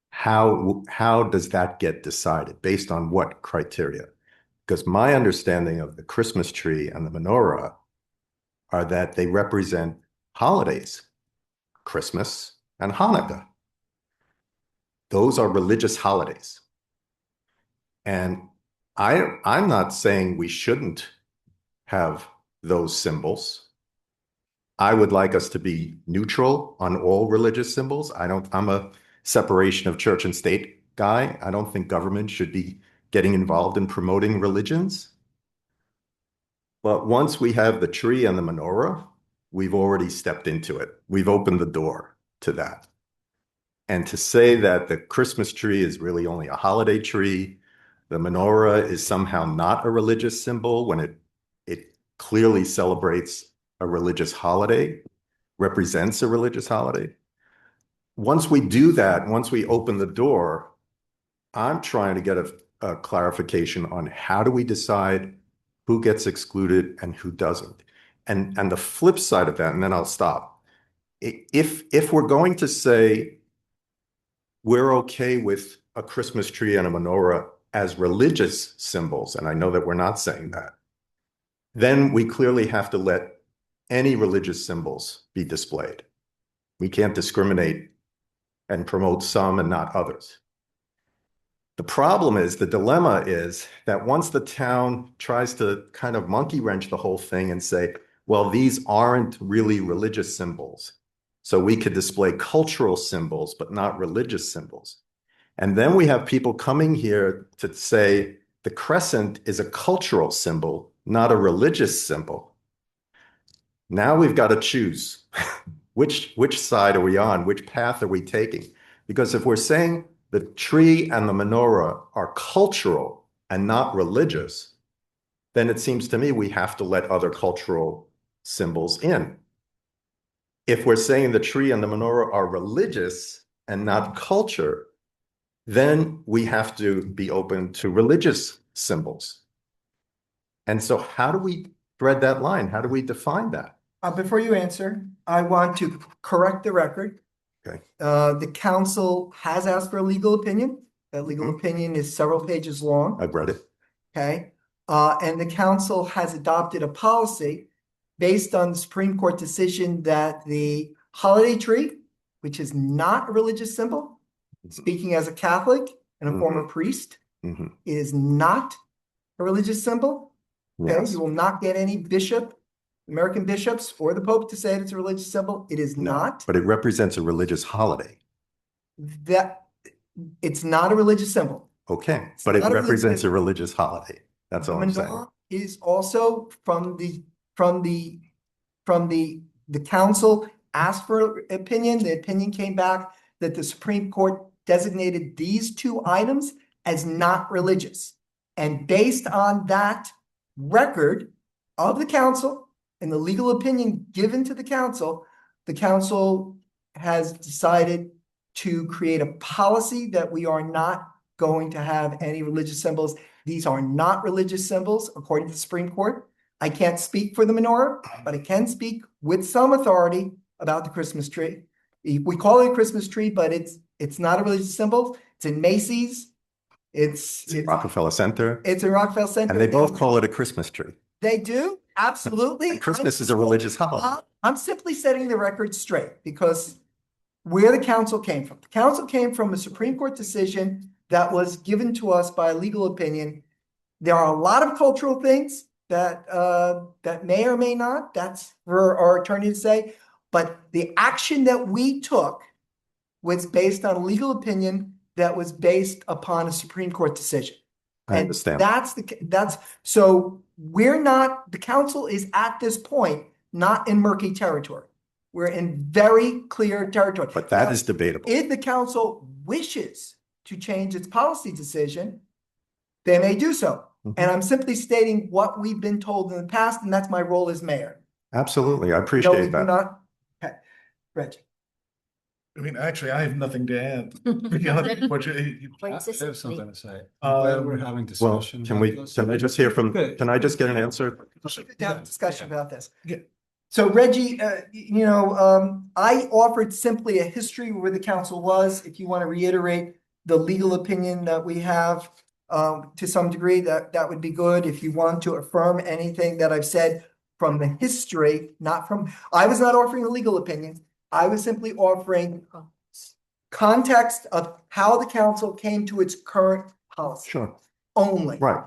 how does that get decided? Based on what criteria? Because my understanding of the Christmas tree and the menorah are that they represent holidays, Christmas and Hanukkah. Those are religious holidays. And I'm not saying we shouldn't have those symbols. I would like us to be neutral on all religious symbols. I'm a separation of church and state guy. I don't think government should be getting involved in promoting religions. But once we have the tree and the menorah, we've already stepped into it. We've opened the door to that. And to say that the Christmas tree is really only a holiday tree, the menorah is somehow not a religious symbol when it clearly celebrates a religious holiday, represents a religious holiday. Once we do that, once we open the door, I'm trying to get a clarification on how do we decide who gets excluded and who doesn't. And the flip side of that, and then I'll stop. If we're going to say we're okay with a Christmas tree and a menorah as religious symbols, and I know that we're not saying that, then we clearly have to let any religious symbols be displayed. We can't discriminate and promote some and not others. The problem is, the dilemma is that once the town tries to kind of monkey wrench the whole thing and say, well, these aren't really religious symbols, so we could display cultural symbols, but not religious symbols. And then we have people coming here to say the crescent is a cultural symbol, not a religious symbol. Now we've got to choose which side are we on, which path are we taking? Because if we're saying the tree and the menorah are cultural and not religious, then it seems to me we have to let other cultural symbols in. If we're saying the tree and the menorah are religious and not culture, then we have to be open to religious symbols. And so how do we thread that line? How do we define that? Before you answer, I want to correct the record. Okay. The council has asked for a legal opinion. That legal opinion is several pages long. I've read it. Okay. And the council has adopted a policy based on the Supreme Court decision that the holiday tree, which is not a religious symbol, speaking as a Catholic and a former priest, is not a religious symbol. Okay. Yes. You will not get any bishop, American bishops or the Pope to say it's a religious symbol. It is not. But it represents a religious holiday. That it's not a religious symbol. Okay, but it not a represents a religious holiday. That's all I'm saying. Menorah is also from the council asked for opinion. The opinion came back that the Supreme Court designated these two items as not religious. And based on that record of the council and the legal opinion given to the council has decided to create a policy that we are not going to have any religious symbols. These are not religious symbols, according to the Supreme Court. I can't speak for the menorah, but I can speak with some authority about the Christmas tree. We call it a Christmas tree, but it's not a religious symbol. It's in Macy's. It's Rockefeller Center. It's in Rockefeller Center. And they both call it a Christmas tree. They do, absolutely. And Christmas is a religious holiday. I'm simply setting the record straight because where the council came from. The council came from a Supreme Court decision that was given to us by a legal opinion. There are a lot of cultural things that may or may not, that's for our attorney to say, but the action that we took was based on a legal opinion that was based upon a Supreme Court decision. I understand. So we're not, the council is at this point, not in murky territory. We're in very clear territory. But that is debatable. If the council wishes to change its policy decision, they may do so. And I'm simply stating what we've been told in the past, and that's my role as mayor. Absolutely. I No, appreciate we do that. not. Okay, Reggie. I mean, actually, I have nothing to add. Beyond what you- Wait, I this have is something me. to say. I'm glad we're having Well, discussion. can I just hear from, can I just get an answer? Should have a discussion about this. Yeah. So Reggie, I offered simply a history where the council was. If you want to reiterate the legal opinion that we have to some degree, that would be good. If you want to affirm anything that I've said from the history, I was not offering a legal opinion. I was simply offering context of how the council came to its current policy. Sure. Only. Right.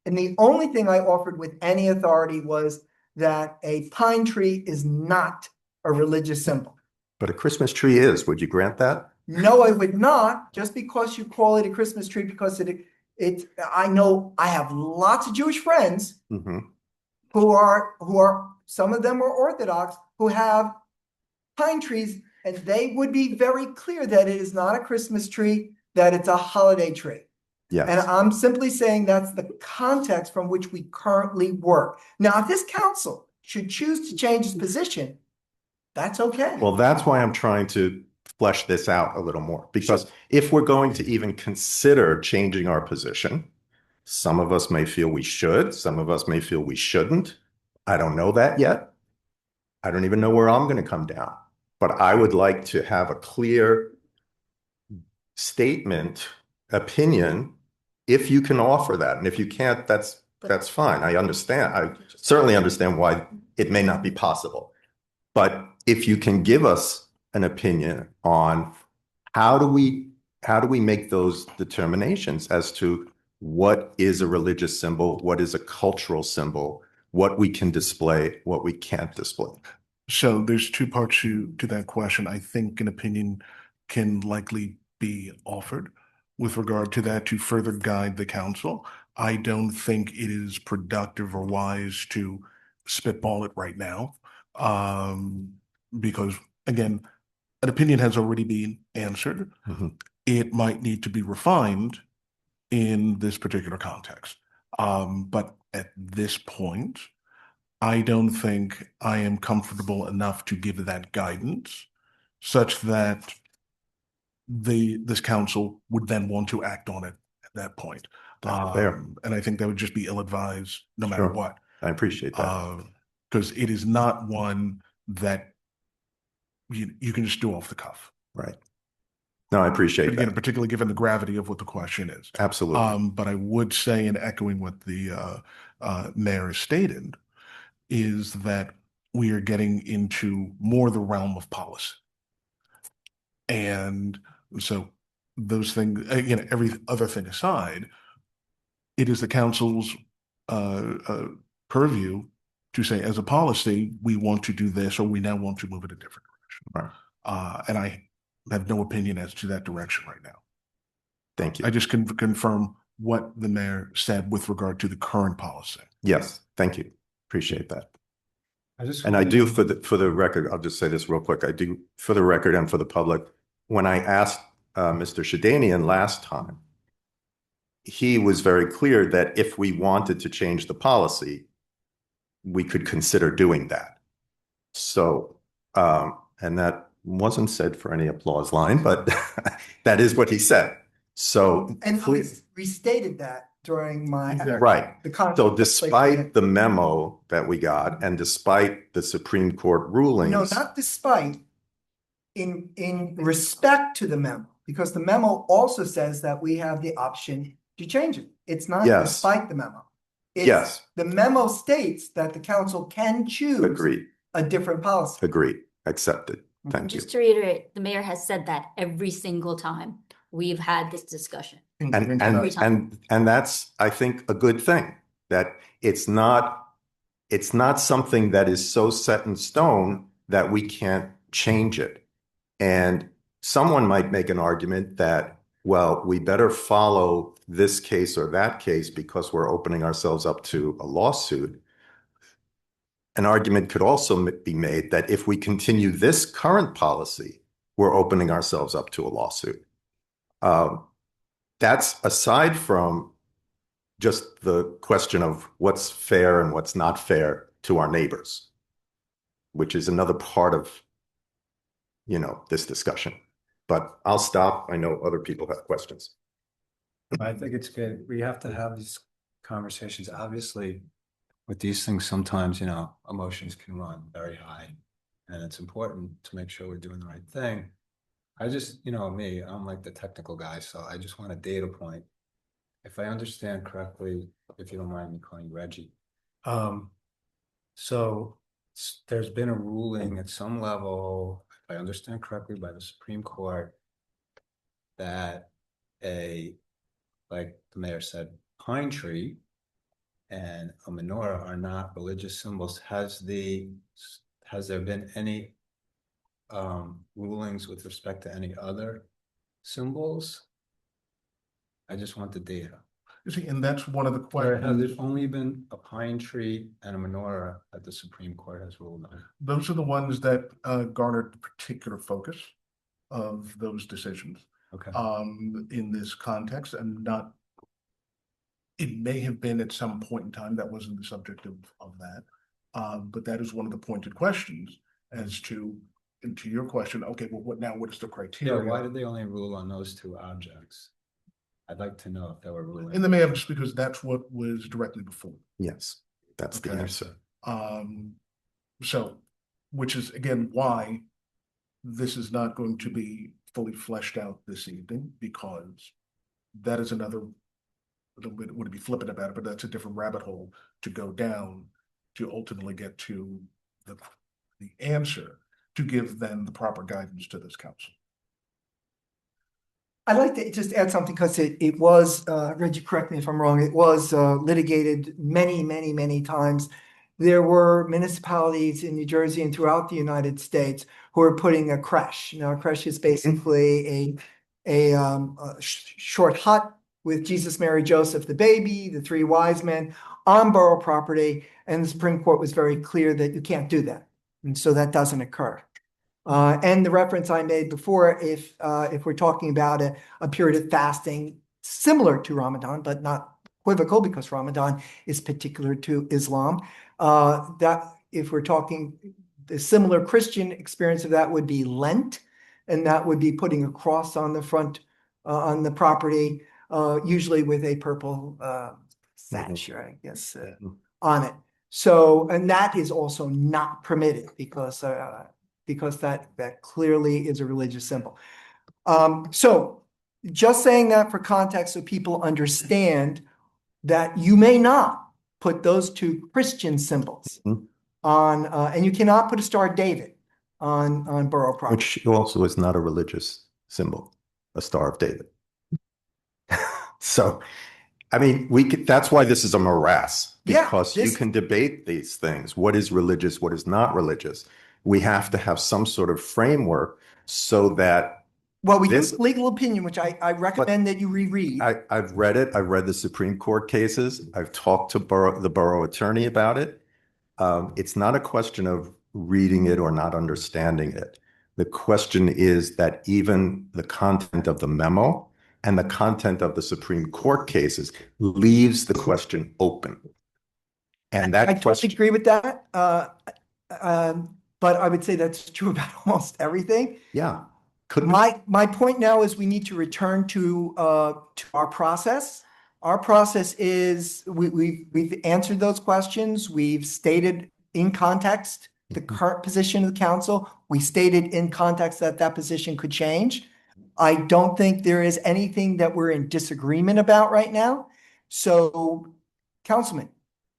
And the only thing I offered with any authority was that a pine tree is not a religious symbol. But a Christmas tree is. Would you grant that? No, I would not, just because you call it a Christmas tree, because I know I have lots of Jewish friends who are, some of them are Orthodox, who have pine trees, and they would be very clear that it is not a Christmas tree, that it's a holiday tree. Yes. And I'm simply saying that's the context from which we currently work. Now, if this council should choose to change its position, that's okay. Well, that's why I'm trying to flesh this out a little more, because if we're going to even consider changing our position, some of us may feel we should, some of us may feel we shouldn't. I don't know that yet. I don't even know where I'm going to come down, but I would like to have a clear statement, opinion, if you can offer that. And if you can't, that's fine. I understand. I certainly understand why it may not be possible. But if you can give us an opinion on how do we make those determinations as to what is a religious symbol, what is a cultural symbol, what we can display, what we can't display. So there's two parts to that question. I think an opinion can likely be offered with regard to that to further guide the council. I don't think it is productive or wise to spitball it right now. Because again, an opinion has already been answered. It might need to be refined in this particular context. But at this point, I don't think I am comfortable enough to give that guidance such that this council would then want to act on it at that point. Fair. And I think that would just be ill-advised no matter Sure. what. I appreciate that. Because it is not one that you can just do off the cuff. Right. No, I appreciate But again, that. particularly given the gravity of what the question is. Absolutely. But I would say, in echoing what the mayor stated, is that we are getting into more the realm of policy. And so those things, again, every other thing aside, it is the council's purview to say, as a policy, we want to do this, or we now want to move in a different direction. Right. And I have no opinion as to that direction right now. Thank you. I just can confirm what the mayor said with regard to the current policy. Yes, thank you. Appreciate that. I And I do, for the record, I'll just say this real quick. I do, for the record and for the public, when I asked Mr. Shadanian last time, he was very clear that if we wanted to change the policy, we could consider doing that. So, and that wasn't said for any applause line, but that is what he said. So, And I restated that during my. right. The conference. So despite the memo that we got and despite the Supreme Court rulings. No, not despite, in respect to the memo, because the memo also says that we have the option to change it. It's not Yes. despite the memo. It's, Yes. The memo states that the council can choose Agreed. a different policy. Agreed. Accepted. Thank you. Just to reiterate, the mayor has said that every single time we've had this discussion. Every time. And that's, I think, a good thing, that it's not something that is so set in stone that we can't change it. And someone might make an argument that, well, we better follow this case or that case because we're opening ourselves up to a lawsuit. An argument could also be made that if we continue this current policy, we're opening ourselves up to a lawsuit. That's aside from just the question of what's fair and what's not fair to our neighbors, which is another part of, this discussion. But I'll stop. I know other people have questions. I think it's good. We have to have these conversations. Obviously, with these things, sometimes, emotions can run very high. And it's important to make sure we're doing the right thing. I just, me, I'm like the technical guy, so I just want a data point. If I understand correctly, if you don't mind me calling you Reggie. So there's been a ruling at some level, if I understand correctly, by the Supreme Court that like the mayor said, pine tree and a menorah are not religious symbols. Has there been any rulings with respect to any other symbols? I just want the data. You see, and that's one of the Or has questions. it only been a pine tree and a menorah that the Supreme Court has ruled on? Those are the ones that garnered the particular focus of those decisions. Okay. In this context, and not, it may have been at some point in time that wasn't the subject of that. But that is one of the pointed questions as to your question. Okay, well, what is the criteria? Yeah, why did they only rule on those two objects? I'd like to know if they were ruling. And they may have, just because that's what was directly before. Yes, that's the Okay. answer. So, which is again why this is not going to be fully fleshed out this evening, because that is another, would be flippant about it, but that's a different rabbit hole to go down to ultimately get to the answer to give them the proper guidance to this council. I'd like to just add something, because it was, Reggie, correct me if I'm wrong, it was litigated many, many, many times. There were municipalities in New Jersey and throughout the United States who are putting a creche. Now, a creche is basically a short hut with Jesus, Mary, Joseph, the baby, the three wise men on borough property, and the Supreme Court was very clear that you can't do that, and so that doesn't occur. And the reference I made before, if we're talking about a period of fasting similar to Ramadan, but not equivocal, because Ramadan is particular to Islam, that if we're talking the similar Christian experience of that would be Lent, and that would be putting a cross on the front on the property, usually with a purple sash, I guess, on it. So, and that is also not permitted because that clearly is a religious symbol. So just saying that for context so people understand that you may not put those two Christian symbols on, and you cannot put a Star of David on borough property. Which also is not a religious symbol, a Star of David. So, I mean, that's why this is a morass, because you can debate these things. What is religious? What is not religious? We have to have some sort of framework so that. Well, we use legal opinion, which I recommend that you reread. I've read it. I've read the Supreme Court cases. I've talked to the borough attorney about it. It's not a question of reading it or not understanding it. The question is that even the content of the memo and the content of the Supreme Court cases leaves the question open. And that I totally agree with that. But I would say that's true about almost everything. Yeah. My point now is we need to return to our process. Our process is we've answered those questions. We've stated in context the current position of the council. We stated in context that that position could change. I don't think there is anything that we're in disagreement about right now. So, Councilman,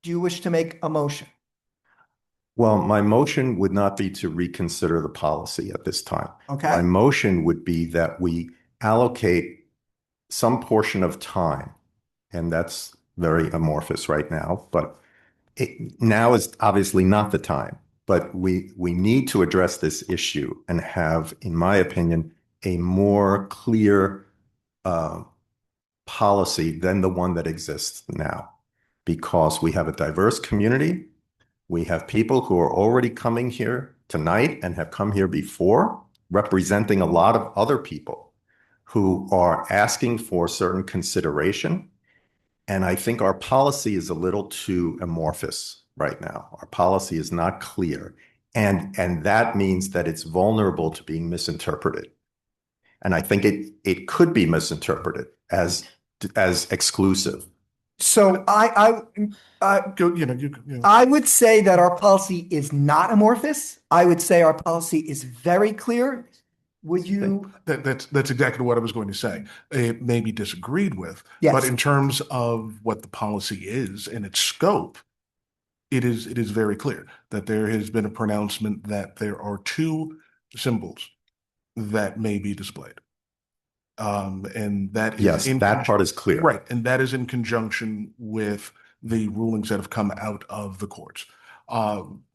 do you wish to make a motion? Well, my motion would not be to reconsider the policy at this time. Okay. My motion would be that we allocate some portion of time, and that's very amorphous right now, but now is obviously not the time. But we need to address this issue and have, in my opinion, a more clear policy than the one that exists now, because we have a diverse community. We have people who are already coming here tonight and have come here before, representing a lot of other people who are asking for certain consideration. And I think our policy is a little too amorphous right now. Our policy is not clear. And that means that it's vulnerable to being misinterpreted. And I think it could be misinterpreted as exclusive. So I would say that our policy is not amorphous. I would say our policy is very clear. Would you? That's exactly what I was going to say. It may be disagreed with, Yes. but in terms of what the policy is and its scope, it is very clear that there has been a pronouncement that there are two symbols that may be displayed. And that is Yes, that part is clear. Right. And that is in conjunction with the rulings that have come out of the courts.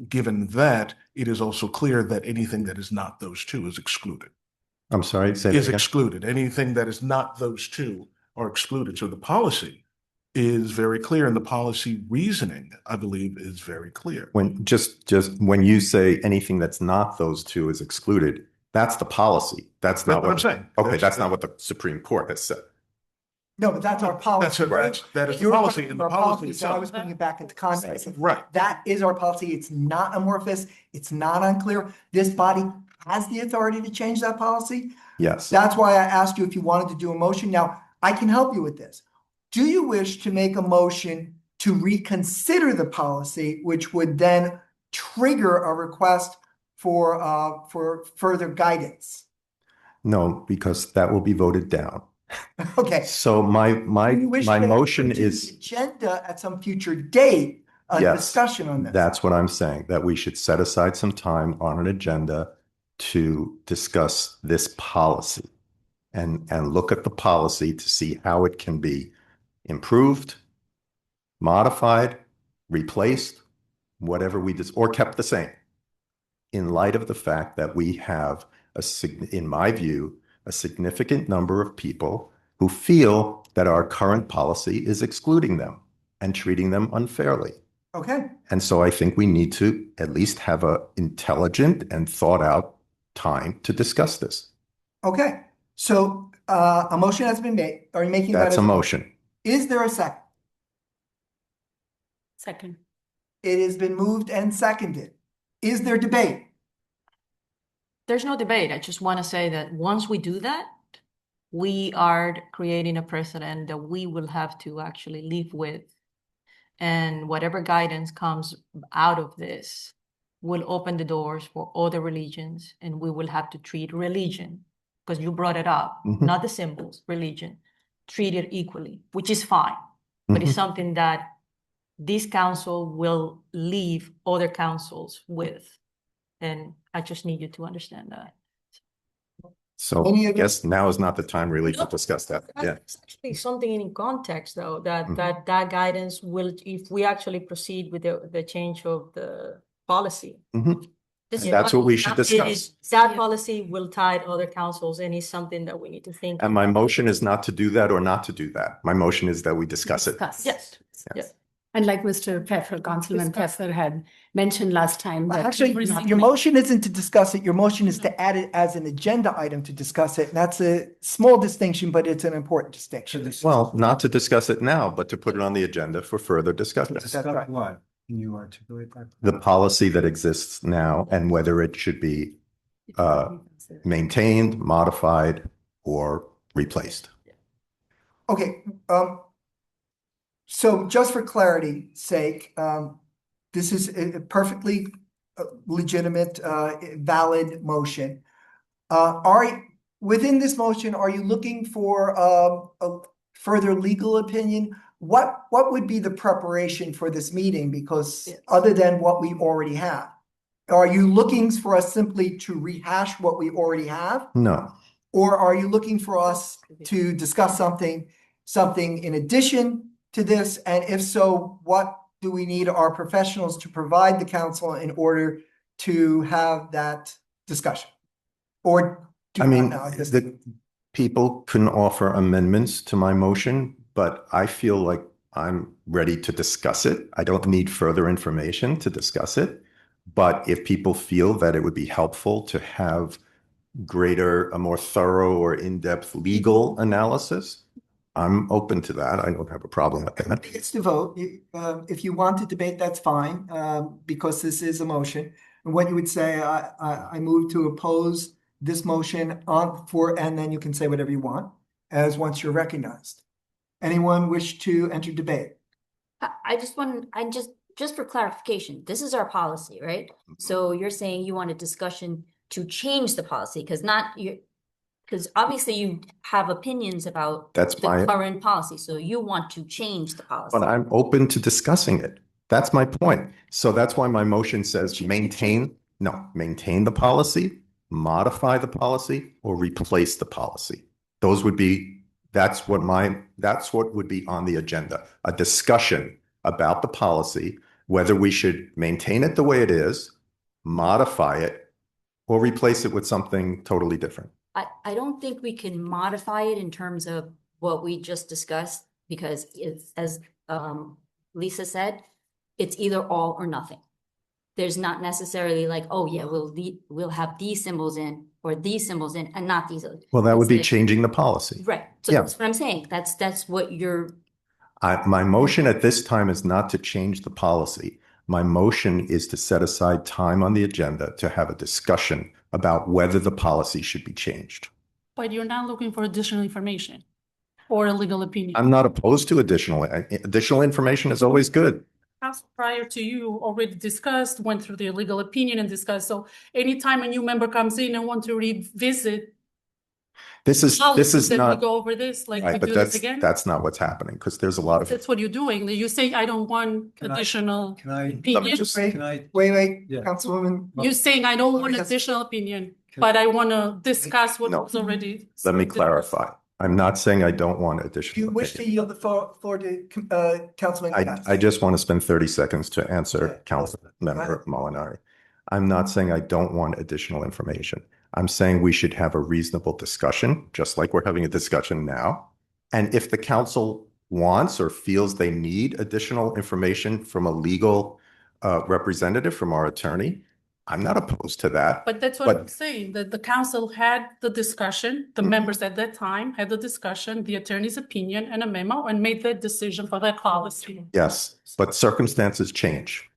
Given that, it is also clear that anything that is not those two is excluded. I'm sorry, say that Is again. excluded. Anything that is not those two are excluded. So the policy is very clear, and the policy reasoning, I believe, is very clear. When just when you say anything that's not those two is excluded, that's the policy. That's not what I'm saying. Okay, that's not what the Supreme Court has said. No, but that's our policy. That is the You're policy, talking and the about policy So I was itself. putting it back into context. Right. That is our policy. It's not amorphous. It's not unclear. This body has the authority to change that policy. Yes. That's why I asked you if you wanted to do a motion. Now, I can help you with this. Do you wish to make a motion to reconsider the policy, which would then trigger a request for further guidance? No, because that will be voted down. Okay. So my Do you wish to motion put to is the agenda at some future date, a Yes. discussion on this. That's what I'm saying, that we should set aside some time on an agenda to discuss this policy and look at the policy to see how it can be improved, modified, replaced, whatever or kept the same, in light of the fact that we have, in my view, a significant number of people who feel that our current policy is excluding them and treating them unfairly. Okay. And so I think we need to at least have an intelligent and thought out time to discuss this. Okay. So a motion has been made. Are you making that That's as a motion. Is there a second? Second. It has been moved and seconded. Is there debate? There's no debate. I just want to say that once we do that, we are creating a precedent that we will have to actually live with And whatever guidance comes out of this will open the doors for other religions, and we will have to treat religion, because you brought it up, not the symbols, religion, treat it equally, which is fine. But it's something that this council will leave other councils with. And I just need you to understand that. So Any I other- guess now is not the time really to discuss that. Yeah. That's actually something in context, though, that Mhm. that guidance will, if we actually proceed with the change of the policy. Mhm. this That's is what we should it is- discuss. That policy will tie other councils, and is something that we need to think. And my about. motion is not to do that or not to do that. My motion is that we discuss it. Discuss. Yes. Yes. And like Mr. Pfeffer, Councilman Pfeffer had mentioned last time that. Actually, we're not your gonna- motion isn't to discuss it. Your motion is to add it as an agenda item to discuss it. And that's a small distinction, but it's an important distinction. Well, not to discuss it now, but to put it on the agenda for further discussion. That's right. What? Can you articulate that? The policy that exists now and whether it should be maintained, modified, or replaced. Okay, so just for clarity's sake, this is a perfectly legitimate, valid motion. Within this motion, are you looking for a further legal opinion? What would be the preparation for this meeting? Because other than what we already have, are you looking for us simply to rehash what we already have? No, Or are you looking for us to discuss something in addition to this? And if so, what do we need our professionals to provide the council in order to have that discussion? Or do I not mean, now, I guess. the people can offer amendments to my motion, but I feel like I'm ready to discuss it. I don't need further information to discuss it. But if people feel that it would be helpful to have a more thorough or in-depth legal analysis, I'm open to that. I don't have a problem with that. It's the vote. If you want to debate, that's fine, because this is a motion. And what you would say, I move to oppose this motion and then you can say whatever you want as once you're recognized. Anyone wish to enter debate? Just for clarification, this is our policy, right? So you're saying you want a discussion to change the policy, because obviously you have opinions about That's the my- current policy, so you want to change the policy. But I'm open to discussing it. That's my point. So that's why my motion says maintain the policy, modify the policy, or replace the policy. That's what would be on the agenda, a discussion about the policy, whether we should maintain it the way it is, modify it, or replace it with something totally different. I don't think we can modify it in terms of what we just discussed, because it's, as Lisa said, it's either all or nothing. There's not necessarily like, oh yeah, we'll have these symbols in or these symbols in and not these. Well, that would be It's- changing the policy. Right. So Yeah. that's what I'm saying. That's what you're. My motion at this time is not to change the policy. My motion is to set aside time on the agenda to have a discussion about whether the policy should be changed. But you're not looking for additional information or a legal opinion. I'm not opposed to additional information is always good. Council prior to you already discussed, went through the legal opinion and discussed. So anytime a new member comes in and want to revisit This is policies, then we not, go over this, like we right, but do this again. that's not what's happening because there's a lot of, That's what you're doing. You say, I don't want Can I- additional Can I? opinion. Can I? Wait, Yeah. Councilwoman. You're saying I don't want Yes. additional opinion, but I want to discuss what No. was already. let me clarify. I'm not saying I don't want Do you additional. wish to opinion. yield the floor to Councilman Cass? I just want to spend 30 seconds to answer Councilmember Molinari. I'm not saying I don't want additional information. I'm saying we should have a reasonable discussion, just like we're having a discussion now. And if the council wants or feels they need additional information from a legal representative, from our attorney, I'm not opposed to that. But that's what But- I'm saying, that the council had the discussion, the members at that time had the discussion, the attorney's opinion and a memo, and made that decision for that policy. Yes, but circumstances change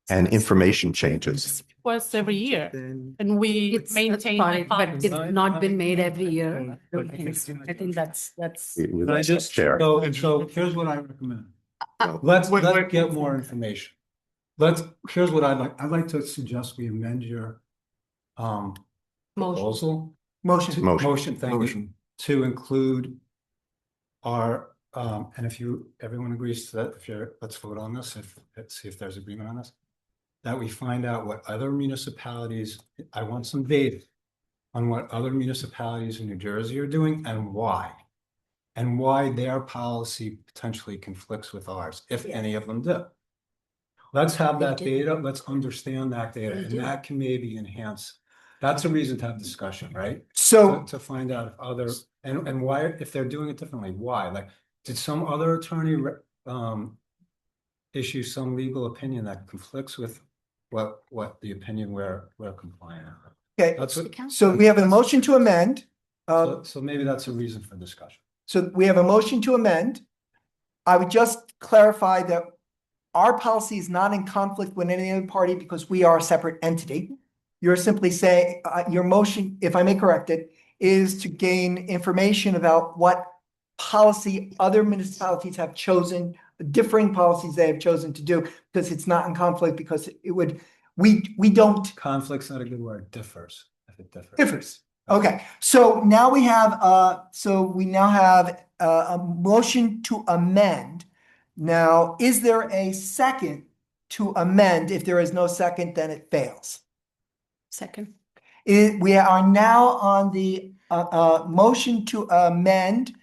and information changes. Was every year, and we It's maintain fine, the but policy. it's not been made every year. I think that's. Can I just, Chair. so here's what I recommend. Let's Wait, wait. get more information. Here's what I'd like to suggest we amend your proposal. Motion. Motion, thank you, Motion. to include our, and if everyone agrees to that, let's vote on this, let's see if there's agreement on this. That we find out what other municipalities, I want some data on what other municipalities in New Jersey are doing and why. And why their policy potentially conflicts with ours, if any of them do. Let's have that data, let's understand that data, and that can maybe enhance. That's a reason to have discussion, right? So To find out if others, and why, if they're doing it differently, why? Like, did some other attorney issue some legal opinion that conflicts with what the opinion we're compliant with? Okay, That's what, so we have a motion to amend. so maybe that's a reason for discussion. So we have a motion to amend. I would just clarify that our policy is not in conflict with any other party because we are a separate entity. You're simply saying, your motion, if I may correct it, is to gain information about what policy other municipalities have chosen, differing policies they have chosen to do, because it's not in conflict, because it would, we don't. Conflict's not a good word, differs, if it differs. Differs. Okay, so now we have, a motion to amend. Now, is there a second to amend? If there is no second, then it fails. Second. We are now on the motion to amend.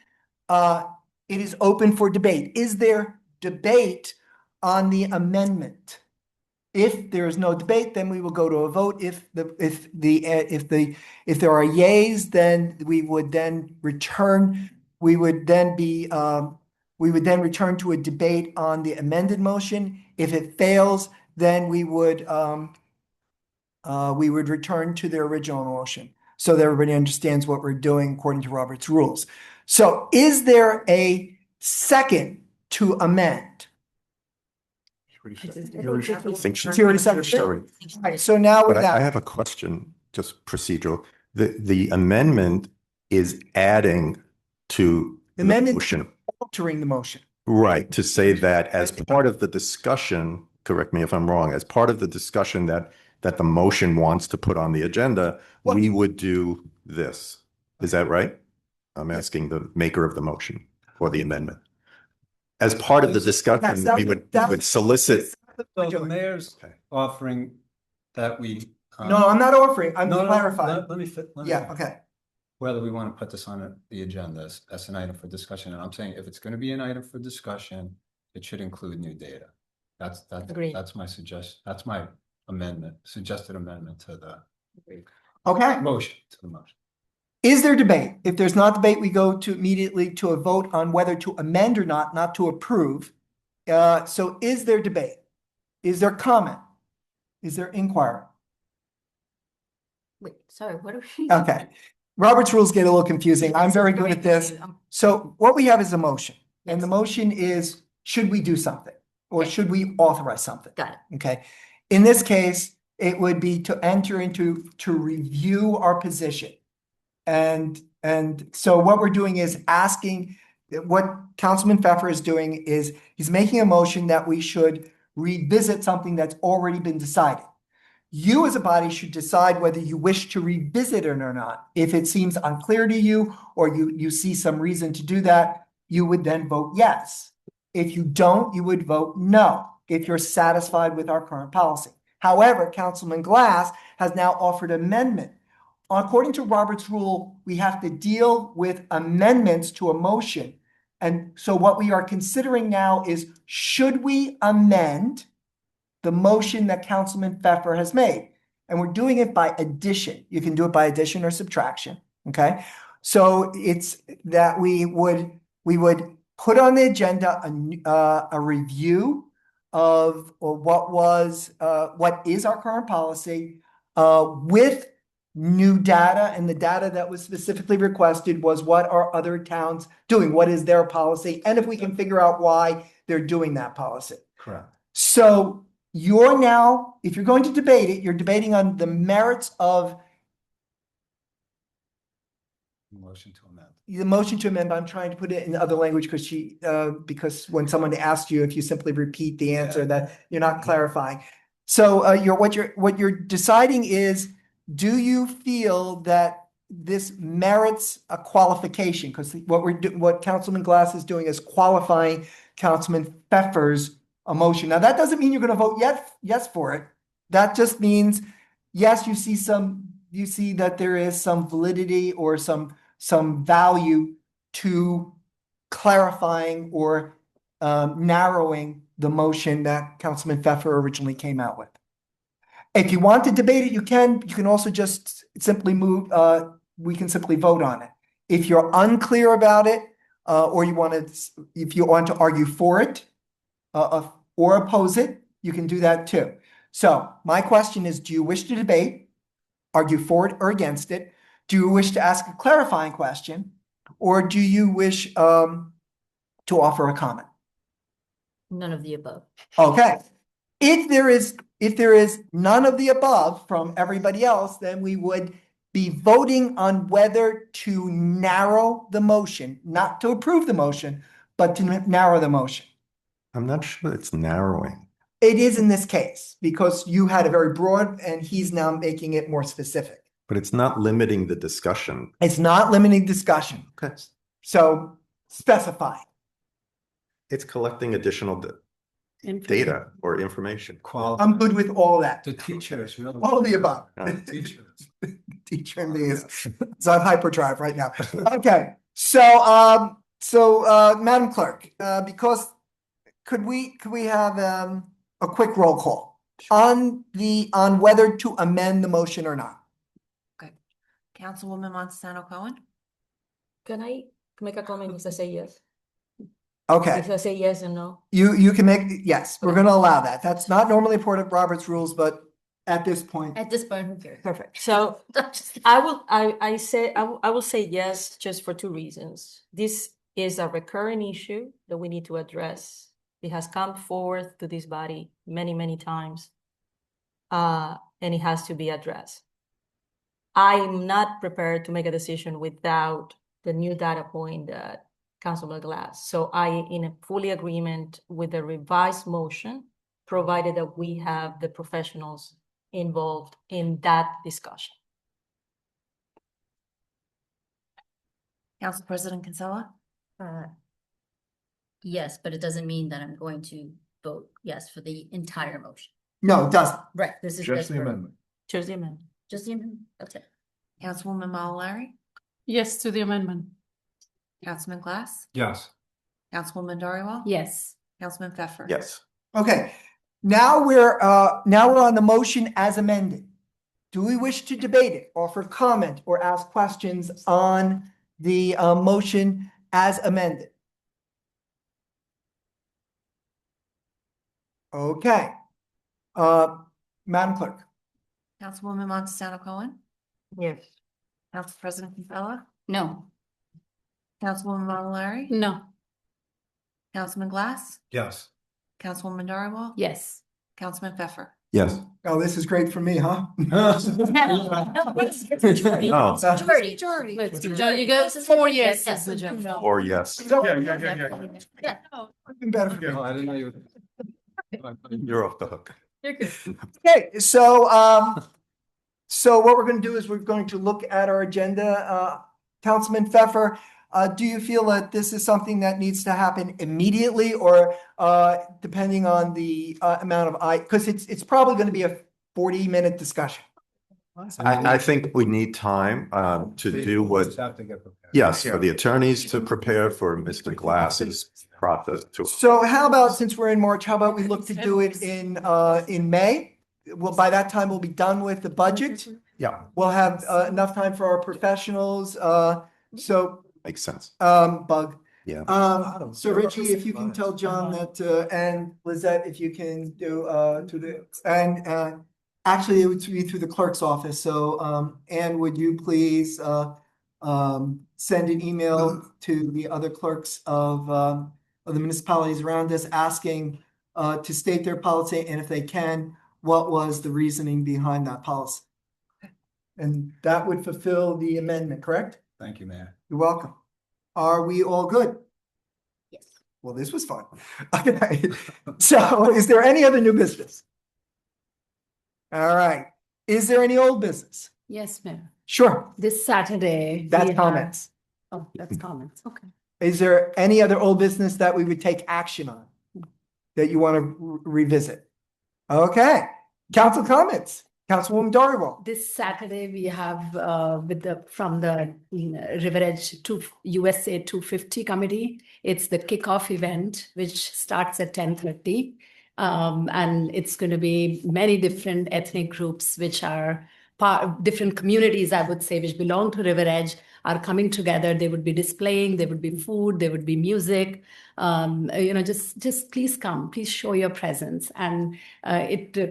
It is open for debate. Is there debate on the amendment? If there is no debate, then we will go to a vote. If there are yays, then we would then return. We would then return to a debate on the amended motion. If it fails, then we would return to the original motion, so that everybody understands what we're doing according to Robert's rules. So, is there a second to amend? I think She already said it. Sorry. All right, so now with But I that, have a question, just procedural. The amendment is adding to the amendment motion. altering the motion. Right, to say that as part of the discussion, correct me if I'm wrong, as part of the discussion that the motion wants to put on the agenda, we would do this. Is that right? I'm asking the maker of the motion or the amendment. As part of the discussion, we would solicit. So the mayor's offering that we. No, I'm not offering, I'm No, clarifying. let me fit. Yeah, okay. Whether we want to put this on the agenda as an item for discussion, and I'm saying if it's going to be an item for discussion, it should include new data. Agreed. That's my suggestion. That's my suggested amendment to the Okay. motion, to the motion. Is there debate? If there's not debate, we go to immediately to a vote on whether to amend or not to approve. So is there debate? Is there comment? Is there inquiry? Wait, sorry, what are we? Okay. Robert's rules get a little confusing. I'm very good at this. So what we have is a motion, and the motion is, should we do something? Or should we authorize something? Got it. Okay. In this case, it would be to enter into, to review our position. And so what we're doing is asking, what Councilman Pfeffer is doing is he's making a motion that we should revisit something that's already been decided. You as a body should decide whether you wish to revisit it or not. If it seems unclear to you, or you see some reason to do that, you would then vote yes. If you don't, you would vote no, if you're satisfied with our current policy. However, Councilman Glass has now offered amendment. According to Robert's rule, we have to deal with amendments to a motion. And so what we are considering now is, should we amend the motion that Councilman Pfeffer has made? And we're doing it by addition. You can do it by addition or subtraction, okay? So it's that we would put on the agenda a review of what is our current policy with new data, and the data that was specifically requested was, what are other towns doing? What is their policy? And if we can figure out why they're doing that policy. Correct. So you're now, if you're going to debate it, you're debating on the merits of Motion to amend. The motion to amend, I'm trying to put it in other language because when someone asks you, if you simply repeat the answer, that you're not clarifying. So what you're deciding is, do you feel that this merits a qualification? Because what Councilman Glass is doing is qualifying Councilman Pfeffer's motion. Now, that doesn't mean you're going to vote yes for it. That just means, yes, you see that there is some validity or some value to clarifying or narrowing the motion that Councilman Pfeffer originally came out with. If you want to debate it, you can. You can also just simply move. We can simply vote on it. If you're unclear about it, or if you want to argue for it or oppose it, you can do that too. So my question is: do you wish to debate, argue for it or against it? Do you wish to ask a clarifying question, or do you wish to offer a comment? None of the above. Okay. If there is none of the above from everybody else, then we would be voting on whether to narrow the motion, not to approve the motion, but to narrow the motion. I'm not sure it's narrowing. It is in this case because you had a very broad and he's now making it more specific. But it's not limiting the discussion. It's not limiting discussion. Okay. So specify. It's collecting additional data or information. I'm good with all that. The teacher is really. All of the above. Teacher. Teacher and me is on hyperdrive right now. Okay. So Madam Clerk, because could we have a quick roll call on whether to amend the motion or not? Councilwoman Montesano Cohen? Can I make a comment if I say yes? Okay. If I say yes and no? You can make, yes, we're going to allow that. That's not normally part of Robert's rules, but at this point. At this point, who cares? Perfect. So I will say yes, just for two reasons. This is a recurring issue that we need to address. It has come forth to this body many, many times, and it has to be addressed. I'm not prepared to make a decision without the new data point that Councilman Glass. So I in a fully agreement with the revised motion, provided that we have the professionals involved in that discussion. Council President Kinsella? Yes, but it doesn't mean that I'm going to vote yes for the entire motion. No, it doesn't. Right. This is Just the amendment. Just the amendment. Just the amendment. That's it. Councilwoman Mallory? Yes to the amendment. Councilman Glass? Yes. Councilwoman Doриwall? Yes. Councilman Pfeffer? Yes. Okay. Now we're on the motion as amended. Do we wish to debate it, offer comment, or ask questions on the motion as amended? Okay. Madam Clerk. Councilwoman Montesano Cohen? Yes. Council President Kinsella? No. Councilwoman Mallory? No. Councilman Glass? Yes. Councilwoman Doриwall? Yes. Councilman Pfeffer? Yes. Oh, this is great for me, huh? Majority. Oh. Majority. Let's do Joe, you got 4 yeses. Yes. Or yes. Yeah. Even better for me. No, I didn't know you. You're off the hook. You're good. Okay, so what we're going to do is we're going to look at our agenda. Councilman Pfeffer, do you feel that this is something that needs to happen immediately, or depending on the amount of because it's probably going to be a 40-minute discussion. I think we need time to do what, Just have to get prepared. yes, for the attorneys to prepare for Mr. Glass's process to. So how about, since we're in March, how about we look to do it in May? Well, by that time, we'll be done with the budget. Yeah, We'll have enough time for our professionals. So, makes sense. Bug. Yeah. So Richie, if you can tell John that, and Lizette, if you can do and actually it would be through the clerk's office. So, Anne, would you please send an email to the other clerks of the municipalities around us, asking to state their policy, and if they can, what was the reasoning behind that policy? And that would fulfill the amendment, correct? Thank you, Mayor. You're welcome. Are we all good? Yes. Well, this was fun. Okay, so is there any other new business? All right, is there any old business? Yes, Mayor. Sure, This Saturday. that's we have- comments. Oh, that's comments. Okay. Is there any other old business that we would take action on? That you want to revisit? Okay, council comments, Councilwoman Doривall. This Saturday, we have from the River Edge USA 250 committee. It's the kickoff event, which starts at 10:30. And it's going to be many different ethnic groups, which are different communities, I would say, which belong to River Edge, are coming together. They would be displaying, there would be food, there would be music. Just please come, please show your presence. And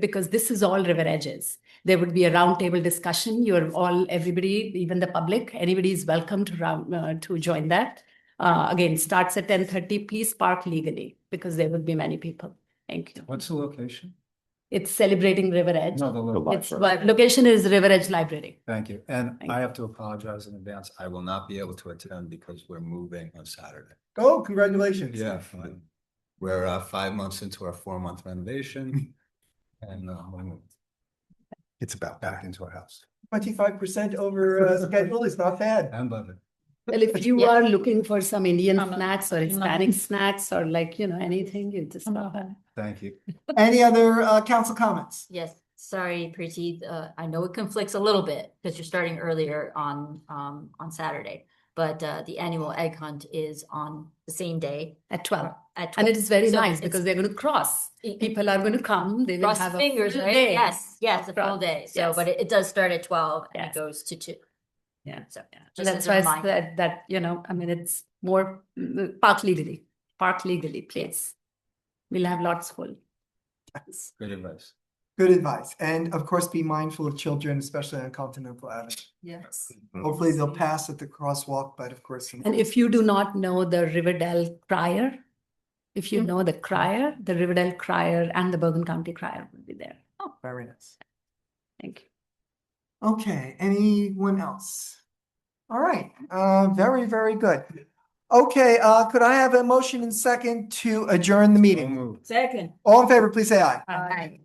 because this is all River Edges. There would be a roundtable discussion. Everybody, even the public, anybody is welcome to join that. Again, starts at 10:30. Please park legally because there will be many people. Thank you. What's the location? It's celebrating River Edge. No, the location. Location is River Edge Library. Thank you. And Thank I you. have to apologize in advance. I will not be able to attend because we're moving on Saturday. Oh, congratulations. Yeah, fine. We're 5 months into our 4-month renovation. And it's about back into our house 25% over schedule is not bad. and budget. Well, if you Yeah. are looking for some Indian I'm not- snacks or I'm not- Hispanic snacks or anything, you just stop by. Thank you. Any other council comments? Yes, sorry, Preeti, I know it conflicts a little bit because you're starting earlier on Saturday. But the annual egg hunt is on the same day. At 12. At 12. And it is very So nice it's- because they're going to cross. People are going to come. They will Cross have the a fingers, full right? day. Yes, a full day. So, Yes. but it does start at 12 and it Yes. goes to 2. Yeah. So, And just that's as a why I reminder. said that, it's more park legally, please. We'll have lots full. Good advice. Good advice. And of course, be mindful of children, especially on Continental Avenue. Yes. Hopefully they'll pass at the crosswalk, but of course. And if you do not know the Riverdale Crier, if Mm-hmm. you know the Crier, the Riverdale Crier and the Bergen County Crier will be there. Oh, very nice. Thank you. Okay, anyone else? All right, very, very good. Okay, could I have a motion and second to adjourn the meeting? Move. Second. All in favor, please say aye. Aye.